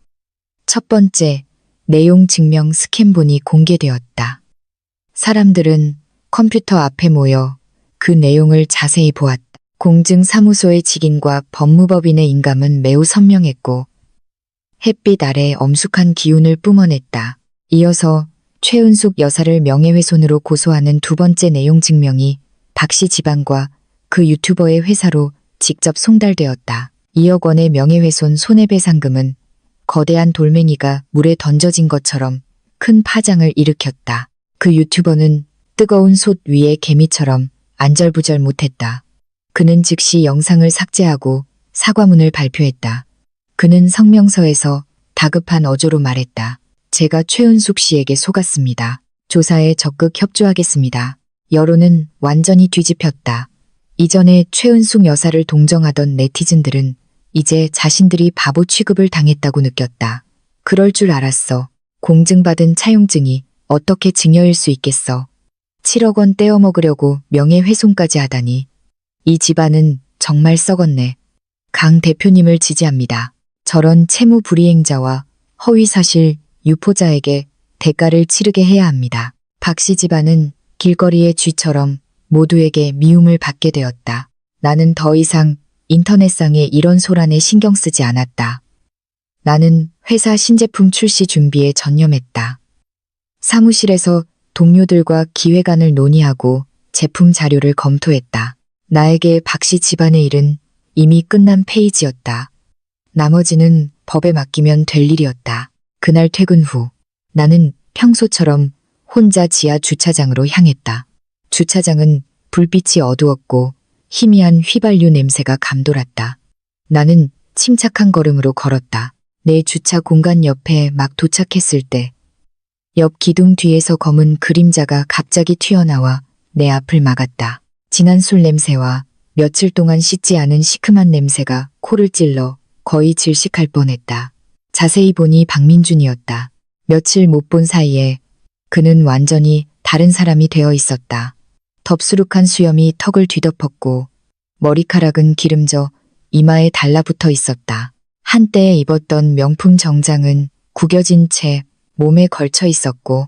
첫 번째, 내용 증명 스캔본이 공개되었다. 사람들은 컴퓨터 앞에 모여 그 내용을 자세히 보았다. 공증사무소의 직인과 법무법인의 인감은 매우 선명했고 햇빛 아래 엄숙한 기운을 뿜어냈다. 이어서 최은숙 여사를 명예훼손으로 고소하는 두 번째 내용 증명이 박씨 집안과 그 유튜버의 회사로 직접 송달되었다. 2억 원의 명예훼손 손해배상금은 거대한 돌멩이가 물에 던져진 것처럼 큰 파장을 일으켰다. 그 유튜버는 뜨거운 솥 위에 개미처럼 안절부절 못했다. 그는 즉시 영상을 삭제하고 사과문을 발표했다. 그는 성명서에서 다급한 어조로 말했다. 제가 최은숙 씨에게 속았습니다. 조사에 적극 협조하겠습니다. 여론은 완전히 뒤집혔다. 이전에 최은숙 여사를 동정하던 네티즌들은 이제 자신들이 바보 취급을 당했다고 느꼈다. 그럴 줄 알았어. 공증받은 차용증이 어떻게 증여일 수 있겠어. 7억 원 떼어먹으려고 명예훼손까지 하다니. 이 집안은 정말 썩었네. 강 대표님을 지지합니다. 저런 채무 불이행자와 허위사실 유포자에게 대가를 치르게 해야 합니다. 박씨 집안은 길거리의 쥐처럼 모두에게 미움을 받게 되었다. 나는 더 이상 인터넷상에 이런 소란에 신경 쓰지 않았다. 나는 회사 신제품 출시 준비에 전념했다. 사무실에서 동료들과 기획안을 논의하고 제품 자료를 검토했다. 나에게 박씨 집안의 일은 이미 끝난 페이지였다. 나머지는 법에 맡기면 될 일이었다. 그날 퇴근 후 나는 평소처럼 혼자 지하 주차장으로 향했다. 주차장은 불빛이 어두웠고 희미한 휘발유 냄새가 감돌았다. 나는 침착한 걸음으로 걸었다. 내 주차 공간 옆에 막 도착했을 때 옆 기둥 뒤에서 검은 그림자가 갑자기 튀어나와 내 앞을 막았다. 진한 술 냄새와 며칠 동안 씻지 않은 시큼한 냄새가 코를 찔러 거의 질식할 뻔했다. 자세히 보니 박민준이었다. 며칠 못 본 사이에 그는 완전히 다른 사람이 되어 있었다. 덥수룩한 수염이 턱을 뒤덮었고 머리카락은 기름져 이마에 달라붙어 있었다. 한때 입었던 명품 정장은 구겨진 채 몸에 걸쳐 있었고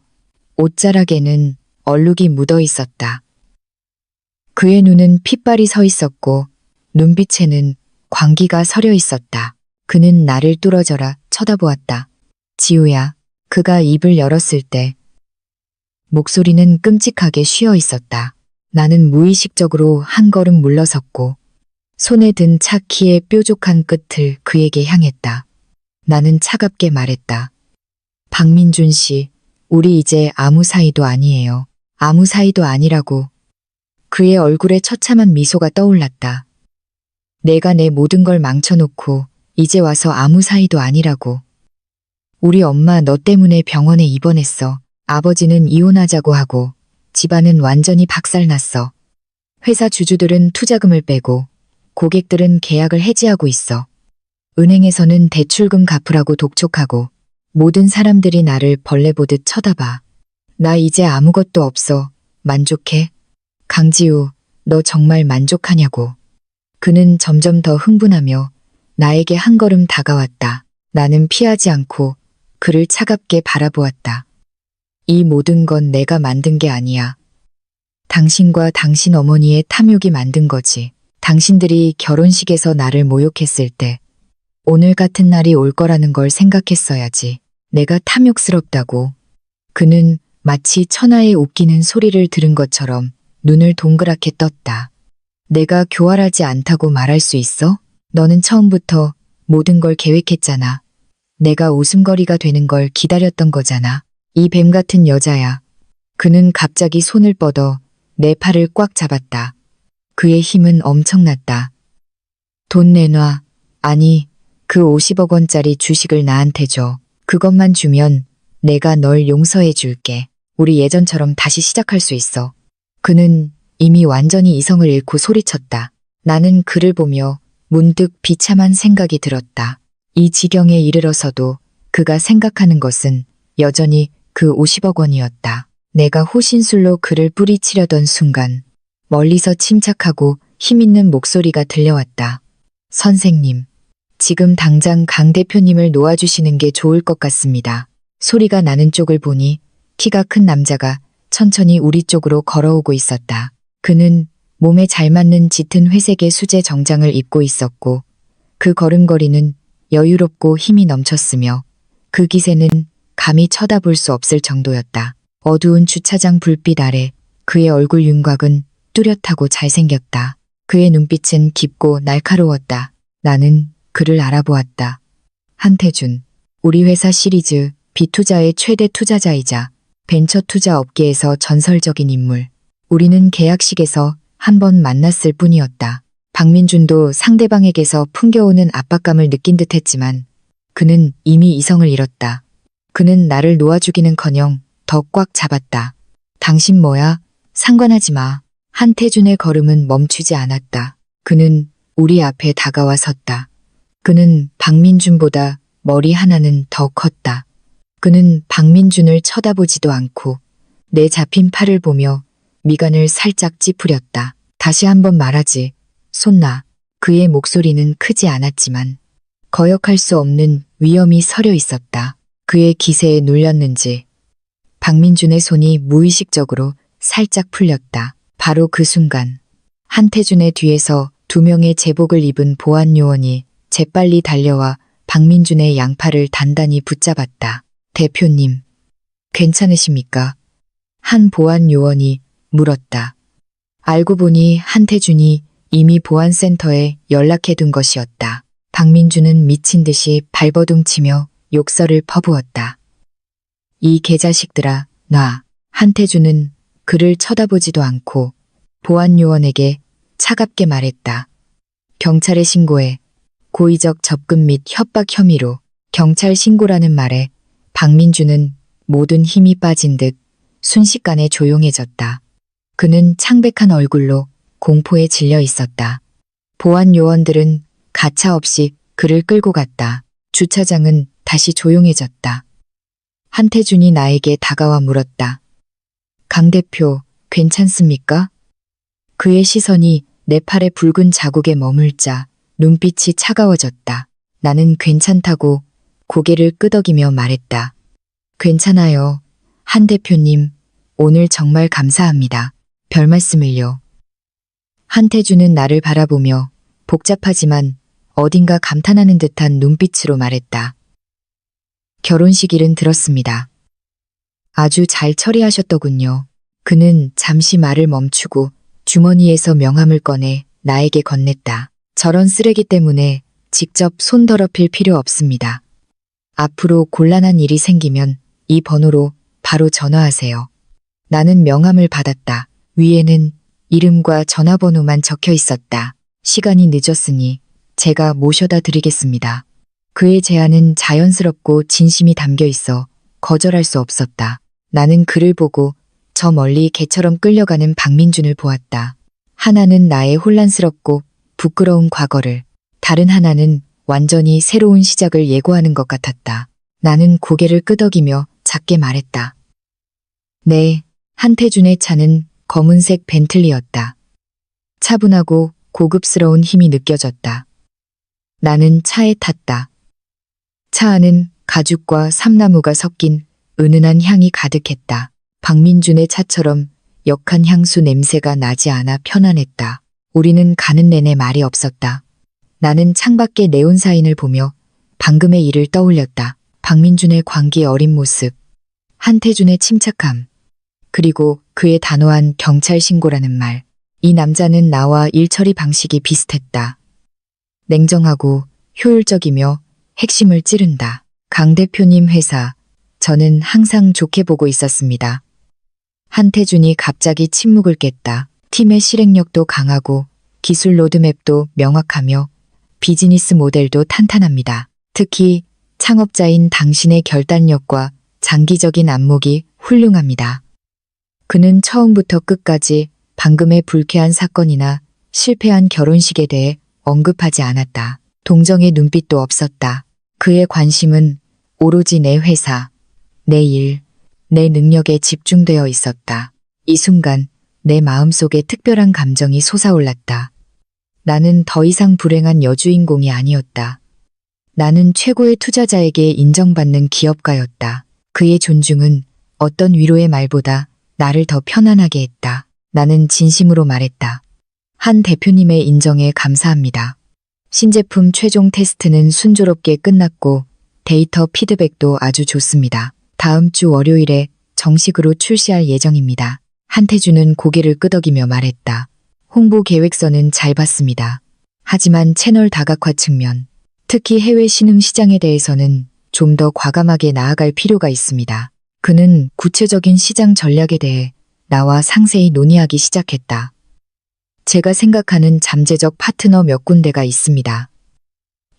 옷자락에는 얼룩이 묻어 있었다. 그의 눈은 핏발이 서 있었고 눈빛에는 광기가 서려 있었다. 그는 나를 뚫어져라 쳐다보았다. 지우야. 그가 입을 열었을 때 목소리는 끔찍하게 쉬어 있었다. 나는 무의식적으로 한 걸음 물러섰고 손에 든 차 키의 뾰족한 끝을 그에게 향했다. 나는 차갑게 말했다. 박민준 씨, 우리 이제 아무 사이도 아니에요. 아무 사이도 아니라고. 그의 얼굴에 처참한 미소가 떠올랐다. 내가 내 모든 걸 망쳐놓고 이제 와서 아무 사이도 아니라고. 우리 엄마 너 때문에 병원에 입원했어. 아버지는 이혼하자고 하고 집안은 완전히 박살났어. 회사 주주들은 투자금을 빼고 고객들은 계약을 해지하고 있어. 은행에서는 대출금 갚으라고 독촉하고 모든 사람들이 나를 벌레 보듯 쳐다봐. 나 이제 아무것도 없어. 만족해? 강지우, 너 정말 만족하냐고. 그는 점점 더 흥분하며 나에게 한 걸음 다가왔다. 나는 피하지 않고 그를 차갑게 바라보았다. 이 모든 건 내가 만든 게 아니야. 당신과 당신 어머니의 탐욕이 만든 거지. 당신들이 결혼식에서 나를 모욕했을 때 오늘 같은 날이 올 거라는 걸 생각했어야지. 내가 탐욕스럽다고. 그는 마치 천하의 웃기는 소리를 들은 것처럼 눈을 동그랗게 떴다. 내가 교활하지 않다고 말할 수 있어? 너는 처음부터 모든 걸 계획했잖아. 내가 웃음거리가 되는 걸 기다렸던 거잖아. 이 뱀 같은 여자야. 그는 갑자기 손을 뻗어 내 팔을 꽉 잡았다. 그의 힘은 엄청났다. 돈 내놔. 아니, 그 50억 원짜리 주식을 나한테 줘. 그것만 주면 내가 널 용서해 줄게. 우리 예전처럼 다시 시작할 수 있어. 그는 이미 완전히 이성을 잃고 소리쳤다. 나는 그를 보며 문득 비참한 생각이 들었다. 이 지경에 이르러서도 그가 생각하는 것은 여전히 그 50억 원이었다. 내가 호신술로 그를 뿌리치려던 순간 멀리서 침착하고 힘있는 목소리가 들려왔다. 선생님, 지금 당장 강 대표님을 놓아주시는 게 좋을 것 같습니다. 소리가 나는 쪽을 보니 키가 큰 남자가 천천히 우리 쪽으로 걸어오고 있었다. 그는 몸에 잘 맞는 짙은 회색의 수제 정장을 입고 있었고 그 걸음걸이는 여유롭고 힘이 넘쳤으며 그 기세는 감히 쳐다볼 수 없을 정도였다. 어두운 주차장 불빛 아래 그의 얼굴 윤곽은 뚜렷하고 잘생겼다. 그의 눈빛은 깊고 날카로웠다. 나는 그를 알아보았다. 한태준, 우리 회사 시리즈 B투자의 최대 투자자이자 벤처 투자 업계에서 전설적인 인물. 우리는 계약식에서 한 번 만났을 뿐이었다. 박민준도 상대방에게서 풍겨오는 압박감을 느낀 듯했지만 그는 이미 이성을 잃었다. 그는 나를 놓아주기는커녕 더 꽉 잡았다. 당신 뭐야? 상관하지 마. 한태준의 걸음은 멈추지 않았다. 그는 우리 앞에 다가와 섰다. 그는 박민준보다 머리 하나는 더 컸다. 그는 박민준을 쳐다보지도 않고 내 잡힌 팔을 보며 미간을 살짝 찌푸렸다. 다시 한번 말하지. 손 놔. 그의 목소리는 크지 않았지만 거역할 수 없는 위험이 서려 있었다. 그의 기세에 눌렸는지 박민준의 손이 무의식적으로 살짝 풀렸다. 바로 그 순간 한태준의 뒤에서 2명의 제복을 입은 보안 요원이 재빨리 달려와 박민준의 양팔을 단단히 붙잡았다. 대표님, 괜찮으십니까? 한 보안 요원이 물었다. 알고 보니 한태준이 이미 보안센터에 연락해둔 것이었다. 박민준은 미친 듯이 발버둥치며 욕설을 퍼부었다. 이 개자식들아, 놔. 한태준은 그를 쳐다보지도 않고 보안 요원에게 차갑게 말했다. 경찰에 신고해. 고의적 접근 및 협박 혐의로. 경찰 신고라는 말에 박민준은 모든 힘이 빠진 듯 순식간에 조용해졌다. 그는 창백한 얼굴로 공포에 질려 있었다. 보안 요원들은 가차없이 그를 끌고 갔다. 주차장은 다시 조용해졌다. 한태준이 나에게 다가와 물었다. 강 대표, 괜찮습니까? 그의 시선이 내 팔의 붉은 자국에 머물자 눈빛이 차가워졌다. 나는 괜찮다고 고개를 끄덕이며 말했다. 괜찮아요. 한 대표님, 오늘 정말 감사합니다. 별 말씀을요. 한태준은 나를 바라보며 복잡하지만 어딘가 감탄하는 듯한 눈빛으로 말했다. 결혼식일은 들었습니다. 아주 잘 처리하셨더군요. 그는 잠시 말을 멈추고 주머니에서 명함을 꺼내 나에게 건넸다. 저런 쓰레기 때문에 직접 손 더럽힐 필요 없습니다. 앞으로 곤란한 일이 생기면 이 번호로 바로 전화하세요. 나는 명함을 받았다. 위에는 이름과 전화번호만 적혀 있었다. 시간이 늦었으니 제가 모셔다 드리겠습니다. 그의 제안은 자연스럽고 진심이 담겨 있어 거절할 수 없었다. 나는 그를 보고 저 멀리 개처럼 끌려가는 박민준을 보았다. 하나는 나의 혼란스럽고 부끄러운 과거를, 다른 하나는 완전히 새로운 시작을 예고하는 것 같았다. 나는 고개를 끄덕이며 작게 말했다. 네, 한태준의 차는 검은색 벤틀리였다. 차분하고 고급스러운 힘이 느껴졌다. 나는 차에 탔다. 차 안은 가죽과 삼나무가 섞인 은은한 향이 가득했다. 박민준의 차처럼 역한 향수 냄새가 나지 않아 편안했다. 우리는 가는 내내 말이 없었다. 나는 창밖의 네온사인을 보며 방금의 일을 떠올렸다. 박민준의 광기 어린 모습, 한태준의 침착함, 그리고 그의 단호한 경찰 신고라는 말. 이 남자는 나와 일 처리 방식이 비슷했다. 냉정하고 효율적이며 핵심을 찌른다. 강 대표님 회사, 저는 항상 좋게 보고 있었습니다. 한태준이 갑자기 침묵을 깼다. 팀의 실행력도 강하고 기술 로드맵도 명확하며 비즈니스 모델도 탄탄합니다. 특히 창업자인 당신의 결단력과 장기적인 안목이 훌륭합니다. 그는 처음부터 끝까지 방금의 불쾌한 사건이나 실패한 결혼식에 대해 언급하지 않았다. 동정의 눈빛도 없었다. 그의 관심은 오로지 내 회사, 내 일, 내 능력에 집중되어 있었다. 이 순간 내 마음속에 특별한 감정이 솟아올랐다. 나는 더 이상 불행한 여주인공이 아니었다. 나는 최고의 투자자에게 인정받는 기업가였다. 그의 존중은 어떤 위로의 말보다 나를 더 편안하게 했다. 나는 진심으로 말했다. 한 대표님의 인정에 감사합니다. 신제품 최종 테스트는 순조롭게 끝났고 데이터 피드백도 아주 좋습니다. 다음 주 월요일에 정식으로 출시할 예정입니다. 한태준은 고개를 끄덕이며 말했다. 홍보 계획서는 잘 봤습니다. 하지만 채널 다각화 측면, 특히 해외 신흥 시장에 대해서는 좀 더 과감하게 나아갈 필요가 있습니다. 그는 구체적인 시장 전략에 대해 나와 상세히 논의하기 시작했다. 제가 생각하는 잠재적 파트너 몇 군데가 있습니다.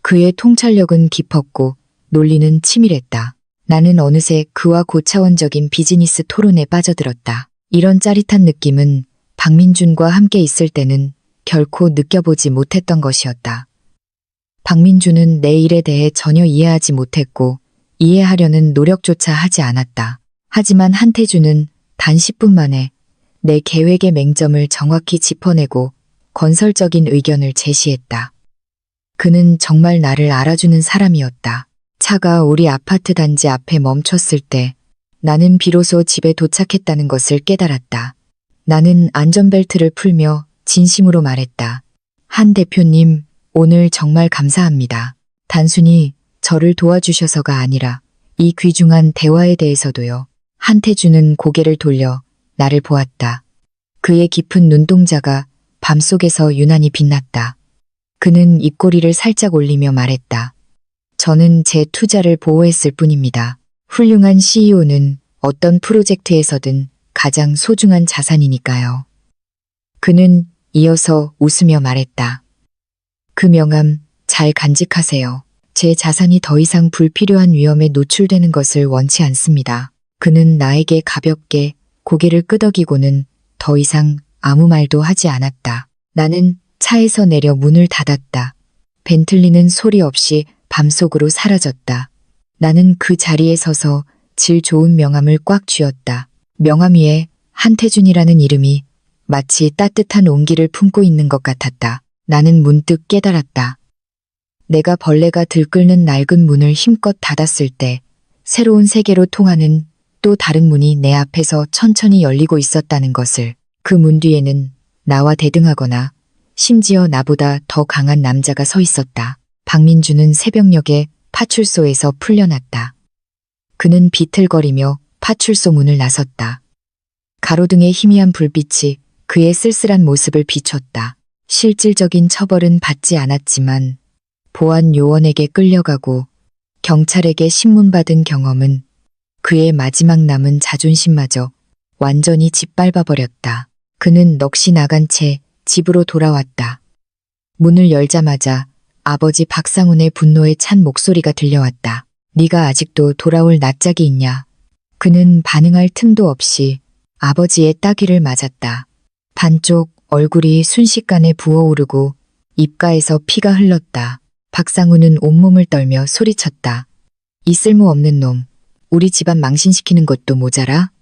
그의 통찰력은 깊었고 논리는 치밀했다. 나는 어느새 그와 고차원적인 비즈니스 토론에 빠져들었다. 이런 짜릿한 느낌은 박민준과 함께 있을 때는 결코 느껴보지 못했던 것이었다. 박민준은 내 일에 대해 전혀 이해하지 못했고 이해하려는 노력조차 하지 않았다. 하지만 한태준은 단 10분 만에 내 계획의 맹점을 정확히 짚어내고 건설적인 의견을 제시했다. 그는 정말 나를 알아주는 사람이었다. 차가 우리 아파트 단지 앞에 멈췄을 때 나는 비로소 집에 도착했다는 것을 깨달았다. 나는 안전벨트를 풀며 진심으로 말했다. 한 대표님, 오늘 정말 감사합니다. 단순히 저를 도와주셔서가 아니라 이 귀중한 대화에 대해서도요. 한태준은 고개를 돌려 나를 보았다. 그의 깊은 눈동자가 밤속에서 유난히 빛났다. 그는 입꼬리를 살짝 올리며 말했다. 저는 제 투자를 보호했을 뿐입니다. 훌륭한 CEO는 어떤 프로젝트에서든 가장 소중한 자산이니까요. 그는 이어서 웃으며 말했다. 그 명함 잘 간직하세요. 제 자산이 더 이상 불필요한 위험에 노출되는 것을 원치 않습니다. 그는 나에게 가볍게 고개를 끄덕이고는 더 이상 아무 말도 하지 않았다. 나는 차에서 내려 문을 닫았다. 벤틀리는 소리 없이 밤속으로 사라졌다. 나는 그 자리에 서서 질 좋은 명함을 꽉 쥐었다. 명함 위에 한태준이라는 이름이 마치 따뜻한 온기를 품고 있는 것 같았다. 나는 문득 깨달았다. 내가 벌레가 들끓는 낡은 문을 힘껏 닫았을 때 새로운 세계로 통하는 또 다른 문이 내 앞에서 천천히 열리고 있었다는 것을. 그 문 뒤에는 나와 대등하거나 심지어 나보다 더 강한 남자가 서 있었다. 박민준은 새벽녘에 파출소에서 풀려났다. 그는 비틀거리며 파출소 문을 나섰다. 가로등의 희미한 불빛이 그의 쓸쓸한 모습을 비췄다. 실질적인 처벌은 받지 않았지만 보안 요원에게 끌려가고 경찰에게 신문받은 경험은 그의 마지막 남은 자존심마저 완전히 짓밟아버렸다. 그는 넋이 나간 채 집으로 돌아왔다. 문을 열자마자 아버지 박상훈의 분노에 찬 목소리가 들려왔다. 네가 아직도 돌아올 낯짝이 있냐? 그는 반응할 틈도 없이 아버지의 따귀를 맞았다. 반쪽 얼굴이 순식간에 부어오르고 입가에서 피가 흘렀다. 박상훈은 온몸을 떨며 소리쳤다. 이 쓸모없는 놈, 우리 집안 망신시키는 것도 모자라?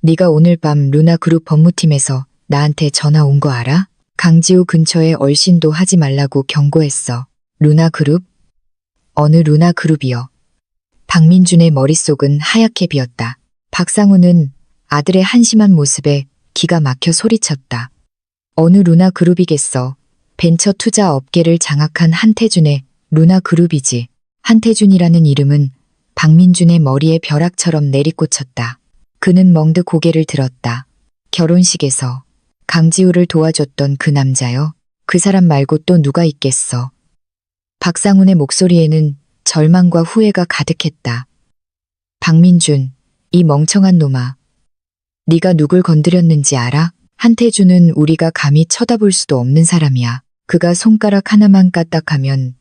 네가 오늘 밤 루나그룹 법무팀에서 나한테 전화 온 거 알아? 강지우 근처에 얼씬도 하지 말라고 경고했어. 루나그룹? 어느 루나그룹이여? 박민준의 머릿속은 하얗게 비었다. 박상훈은 아들의 한심한 모습에 기가 막혀 소리쳤다. 어느 루나그룹이겠어. 벤처 투자 업계를 장악한 한태준의 루나그룹이지. 한태준이라는 이름은 박민준의 머리에 벼락처럼 내리꽂혔다. 그는 멍득 고개를 들었다. 결혼식에서 강지우를 도와줬던 그 남자요. 그 사람 말고 또 누가 있겠어. 박상훈의 목소리에는 절망과 후회가 가득했다. 박민준, 이 멍청한 놈아. 네가 누굴 건드렸는지 알아? 한태준은 우리가 감히 쳐다볼 수도 없는 사람이야. 그가 손가락 하나만 까딱하면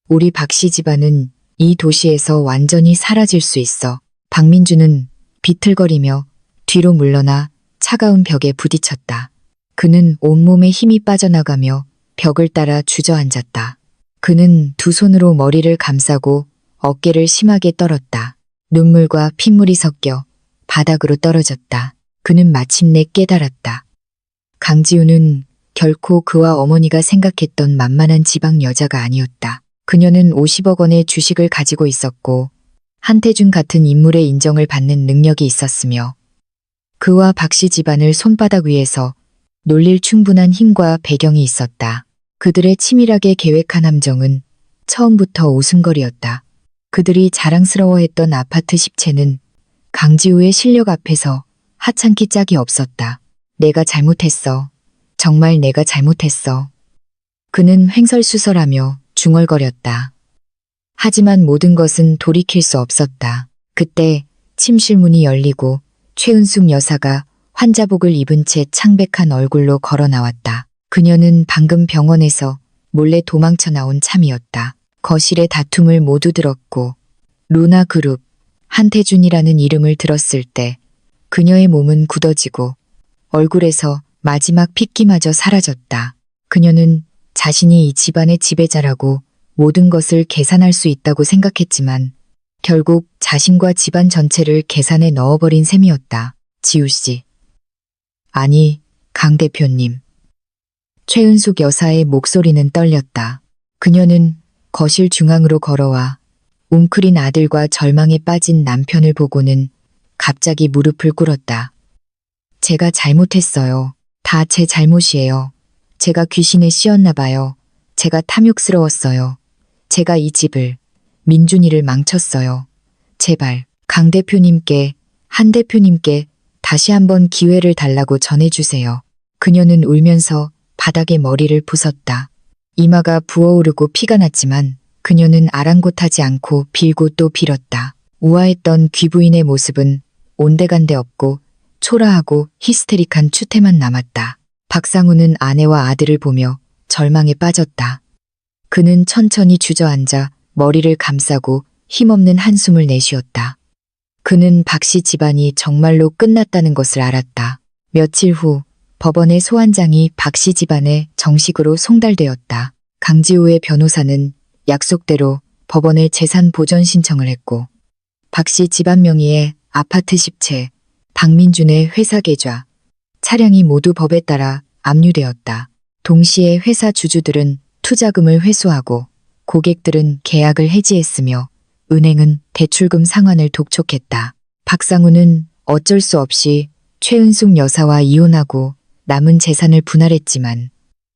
우리 박씨 집안은 이 도시에서 완전히 사라질 수 있어. 박민준은 비틀거리며 뒤로 물러나 차가운 벽에 부딪혔다. 그는 온몸에 힘이 빠져나가며 벽을 따라 주저앉았다. 그는 두 손으로 머리를 감싸고 어깨를 심하게 떨었다. 눈물과 핏물이 섞여 바닥으로 떨어졌다. 그는 마침내 깨달았다. 강지우는 결코 그와 어머니가 생각했던 만만한 지방 여자가 아니었다. 그녀는 50억 원의 주식을 가지고 있었고 한태준 같은 인물의 인정을 받는 능력이 있었으며 그와 박씨 집안을 손바닥 위에서 놀릴 충분한 힘과 배경이 있었다. 그들의 치밀하게 계획한 함정은 처음부터 오순거리였다. 그들이 자랑스러워했던 아파트 10채는 강지우의 실력 앞에서 하찮기 짝이 없었다. 내가 잘못했어. 정말 내가 잘못했어. 그는 횡설수설하며 중얼거렸다. 하지만 모든 것은 돌이킬 수 없었다. 그때 침실 문이 열리고 최은숙 여사가 환자복을 입은 채 창백한 얼굴로 걸어 나왔다. 그녀는 방금 병원에서 몰래 도망쳐 나온 참이었다. 거실의 다툼을 모두 들었고 루나그룹 한태준이라는 이름을 들었을 때 그녀의 몸은 굳어지고 얼굴에서 마지막 핏기마저 사라졌다. 그녀는 자신이 이 집안의 지배자라고 모든 것을 계산할 수 있다고 생각했지만 결국 자신과 집안 전체를 계산에 넣어버린 셈이었다. 지우 씨. 아니, 강 대표님. 최은숙 여사의 목소리는 떨렸다. 그녀는 거실 중앙으로 걸어와 웅크린 아들과 절망에 빠진 남편을 보고는 갑자기 무릎을 꿇었다. 제가 잘못했어요. 다 제 잘못이에요. 제가 귀신에 씌었나 봐요. 제가 탐욕스러웠어요. 제가 이 집을, 민준이를 망쳤어요. 제발 강 대표님께, 한 대표님께 다시 한번 기회를 달라고 전해주세요. 그녀는 울면서 바닥에 머리를 부쉈다. 이마가 부어오르고 피가 났지만 그녀는 아랑곳하지 않고 빌고 또 빌었다. 우아했던 귀부인의 모습은 온데간데 없고 초라하고 히스테릭한 추태만 남았다. 박상우는 아내와 아들을 보며 절망에 빠졌다. 그는 천천히 주저앉아 머리를 감싸고 힘없는 한숨을 내쉬었다. 그는 박씨 집안이 정말로 끝났다는 것을 알았다. 며칠 후 법원의 소환장이 박씨 집안에 정식으로 송달되었다. 강지우의 변호사는 약속대로 법원에 재산 보전 신청을 했고 박씨 집안 명의의 아파트 10채, 박민준의 회사 계좌, 차량이 모두 법에 따라 압류되었다. 동시에 회사 주주들은 투자금을 회수하고 고객들은 계약을 해지했으며 은행은 대출금 상환을 독촉했다. 박상우는 어쩔 수 없이 최은숙 여사와 이혼하고 남은 재산을 분할했지만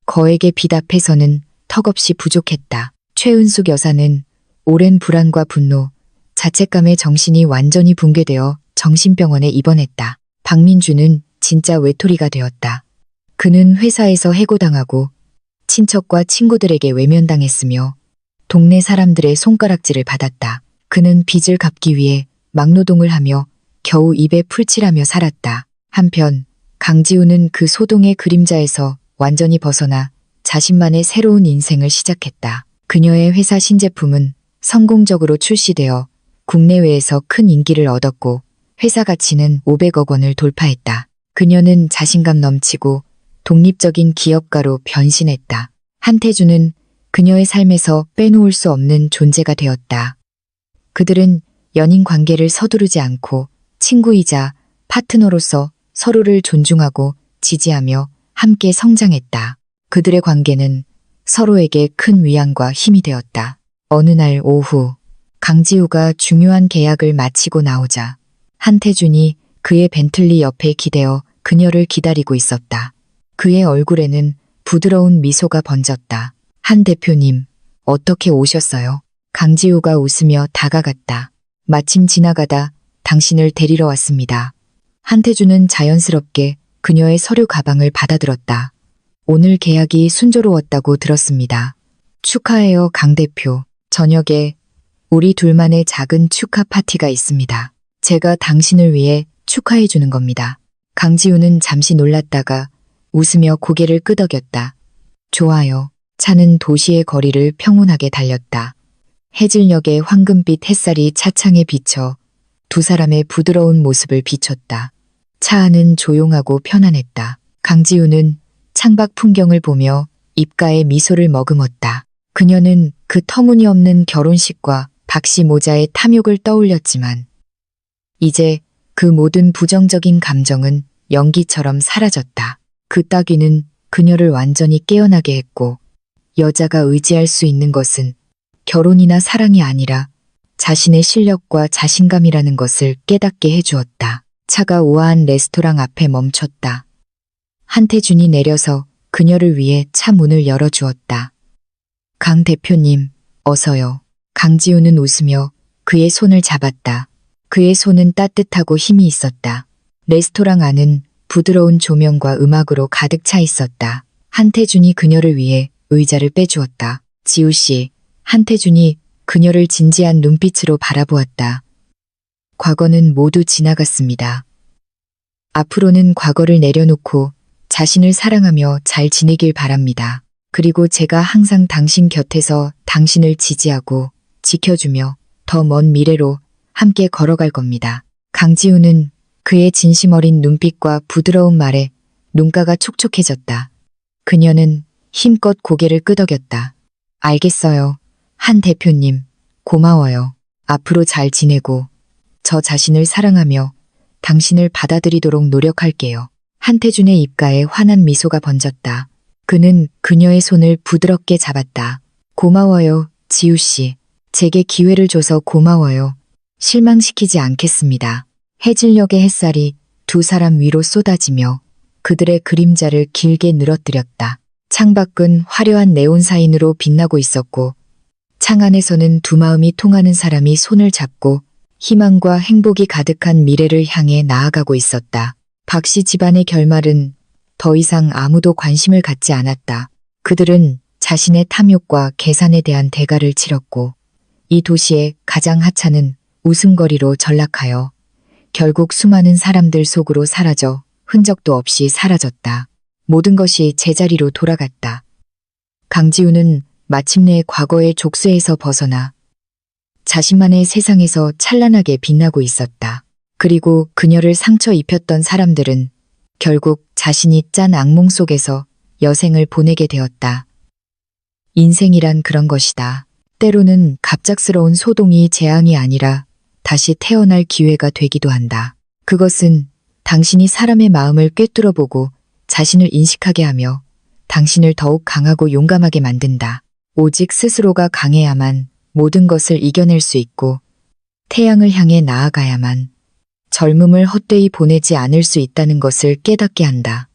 거액의 빚 앞에서는 턱없이 부족했다. 최은숙 여사는 오랜 불안과 분노, 자책감에 정신이 완전히 붕괴되어 정신병원에 입원했다. 박민주는 진짜 외톨이가 되었다. 그는 회사에서 해고당하고 친척과 친구들에게 외면당했으며 동네 사람들의 손가락질을 받았다. 그는 빚을 갚기 위해 막노동을 하며 겨우 입에 풀칠하며 살았다. 한편 강지우는 그 소동의 그림자에서 완전히 벗어나 자신만의 새로운 인생을 시작했다. 그녀의 회사 신제품은 성공적으로 출시되어 국내외에서 큰 인기를 얻었고 회사 가치는 500억 원을 돌파했다. 그녀는 자신감 넘치고 독립적인 기업가로 변신했다. 한태준은 그녀의 삶에서 빼놓을 수 없는 존재가 되었다. 그들은 연인 관계를 서두르지 않고 친구이자 파트너로서 서로를 존중하고 지지하며 함께 성장했다. 그들의 관계는 서로에게 큰 위안과 힘이 되었다. 어느 날 오후 강지우가 중요한 계약을 마치고 나오자 한태준이 그의 벤틀리 옆에 기대어 그녀를 기다리고 있었다. 그의 얼굴에는 부드러운 미소가 번졌다. 한 대표님, 어떻게 오셨어요? 강지우가 웃으며 다가갔다. 마침 지나가다 당신을 데리러 왔습니다. 한태준은 자연스럽게 그녀의 서류 가방을 받아들었다. 오늘 계약이 순조로웠다고 들었습니다. 축하해요, 강 대표. 저녁에 우리 둘만의 작은 축하 파티가 있습니다. 제가 당신을 위해 축하해 주는 겁니다. 강지우는 잠시 놀랐다가 웃으며 고개를 끄덕였다. 좋아요. 차는 도시의 거리를 평온하게 달렸다. 해질녘의 황금빛 햇살이 차창에 비쳐 두 사람의 부드러운 모습을 비췄다. 차 안은 조용하고 편안했다. 강지우는 창밖 풍경을 보며 입가에 미소를 머금었다. 그녀는 그 터무니없는 결혼식과 박씨 모자의 탐욕을 떠올렸지만 이제 그 모든 부정적인 감정은 연기처럼 사라졌다. 그 따귀는 그녀를 완전히 깨어나게 했고 여자가 의지할 수 있는 것은 결혼이나 사랑이 아니라 자신의 실력과 자신감이라는 것을 깨닫게 해주었다. 차가 우아한 레스토랑 앞에 멈췄다. 한태준이 내려서 그녀를 위해 차 문을 열어주었다. 강 대표님, 어서요. 강지우는 웃으며 그의 손을 잡았다. 그의 손은 따뜻하고 힘이 있었다. 레스토랑 안은 부드러운 조명과 음악으로 가득 차 있었다. 한태준이 그녀를 위해 의자를 빼주었다. 지우 씨, 한태준이 그녀를 진지한 눈빛으로 바라보았다. 과거는 모두 지나갔습니다. 앞으로는 과거를 내려놓고 자신을 사랑하며 잘 지내길 바랍니다. 그리고 제가 항상 당신 곁에서 당신을 지지하고 지켜주며 더 먼 미래로 함께 걸어갈 겁니다. 강지우는 그의 진심 어린 눈빛과 부드러운 말에 눈가가 촉촉해졌다. 그녀는 힘껏 고개를 끄덕였다. 알겠어요. 한 대표님, 고마워요. 앞으로 잘 지내고 저 자신을 사랑하며 당신을 받아들이도록 노력할게요. 한태준의 입가에 환한 미소가 번졌다. 그는 그녀의 손을 부드럽게 잡았다. 고마워요, 지우 씨. 제게 기회를 줘서 고마워요. 실망시키지 않겠습니다. 해질녘의 햇살이 두 사람 위로 쏟아지며 그들의 그림자를 길게 늘어뜨렸다. 창밖은 화려한 네온사인으로 빛나고 있었고 창 안에서는 두 마음이 통하는 사람이 손을 잡고 희망과 행복이 가득한 미래를 향해 나아가고 있었다. 박씨 집안의 결말은 더 이상 아무도 관심을 갖지 않았다. 그들은 자신의 탐욕과 계산에 대한 대가를 치렀고 이 도시의 가장 하찮은 웃음거리로 전락하여 결국 수많은 사람들 속으로 사라져 흔적도 없이 사라졌다. 모든 것이 제자리로 돌아갔다. 강지우는 마침내 과거의 족쇄에서 벗어나 자신만의 세상에서 찬란하게 빛나고 있었다. 그리고 그녀를 상처 입혔던 사람들은 결국 자신이 짠 악몽 속에서 여생을 보내게 되었다. 인생이란 그런 것이다. 때로는 갑작스러운 소동이 재앙이 아니라 다시 태어날 기회가 되기도 한다. 그것은 당신이 사람의 마음을 꿰뚫어보고 자신을 인식하게 하며 당신을 더욱 강하고 용감하게 만든다. 오직 스스로가 강해야만 모든 것을 이겨낼 수 있고 태양을 향해 나아가야만 젊음을 헛되이 보내지 않을 수 있다는 것을 깨닫게 한다.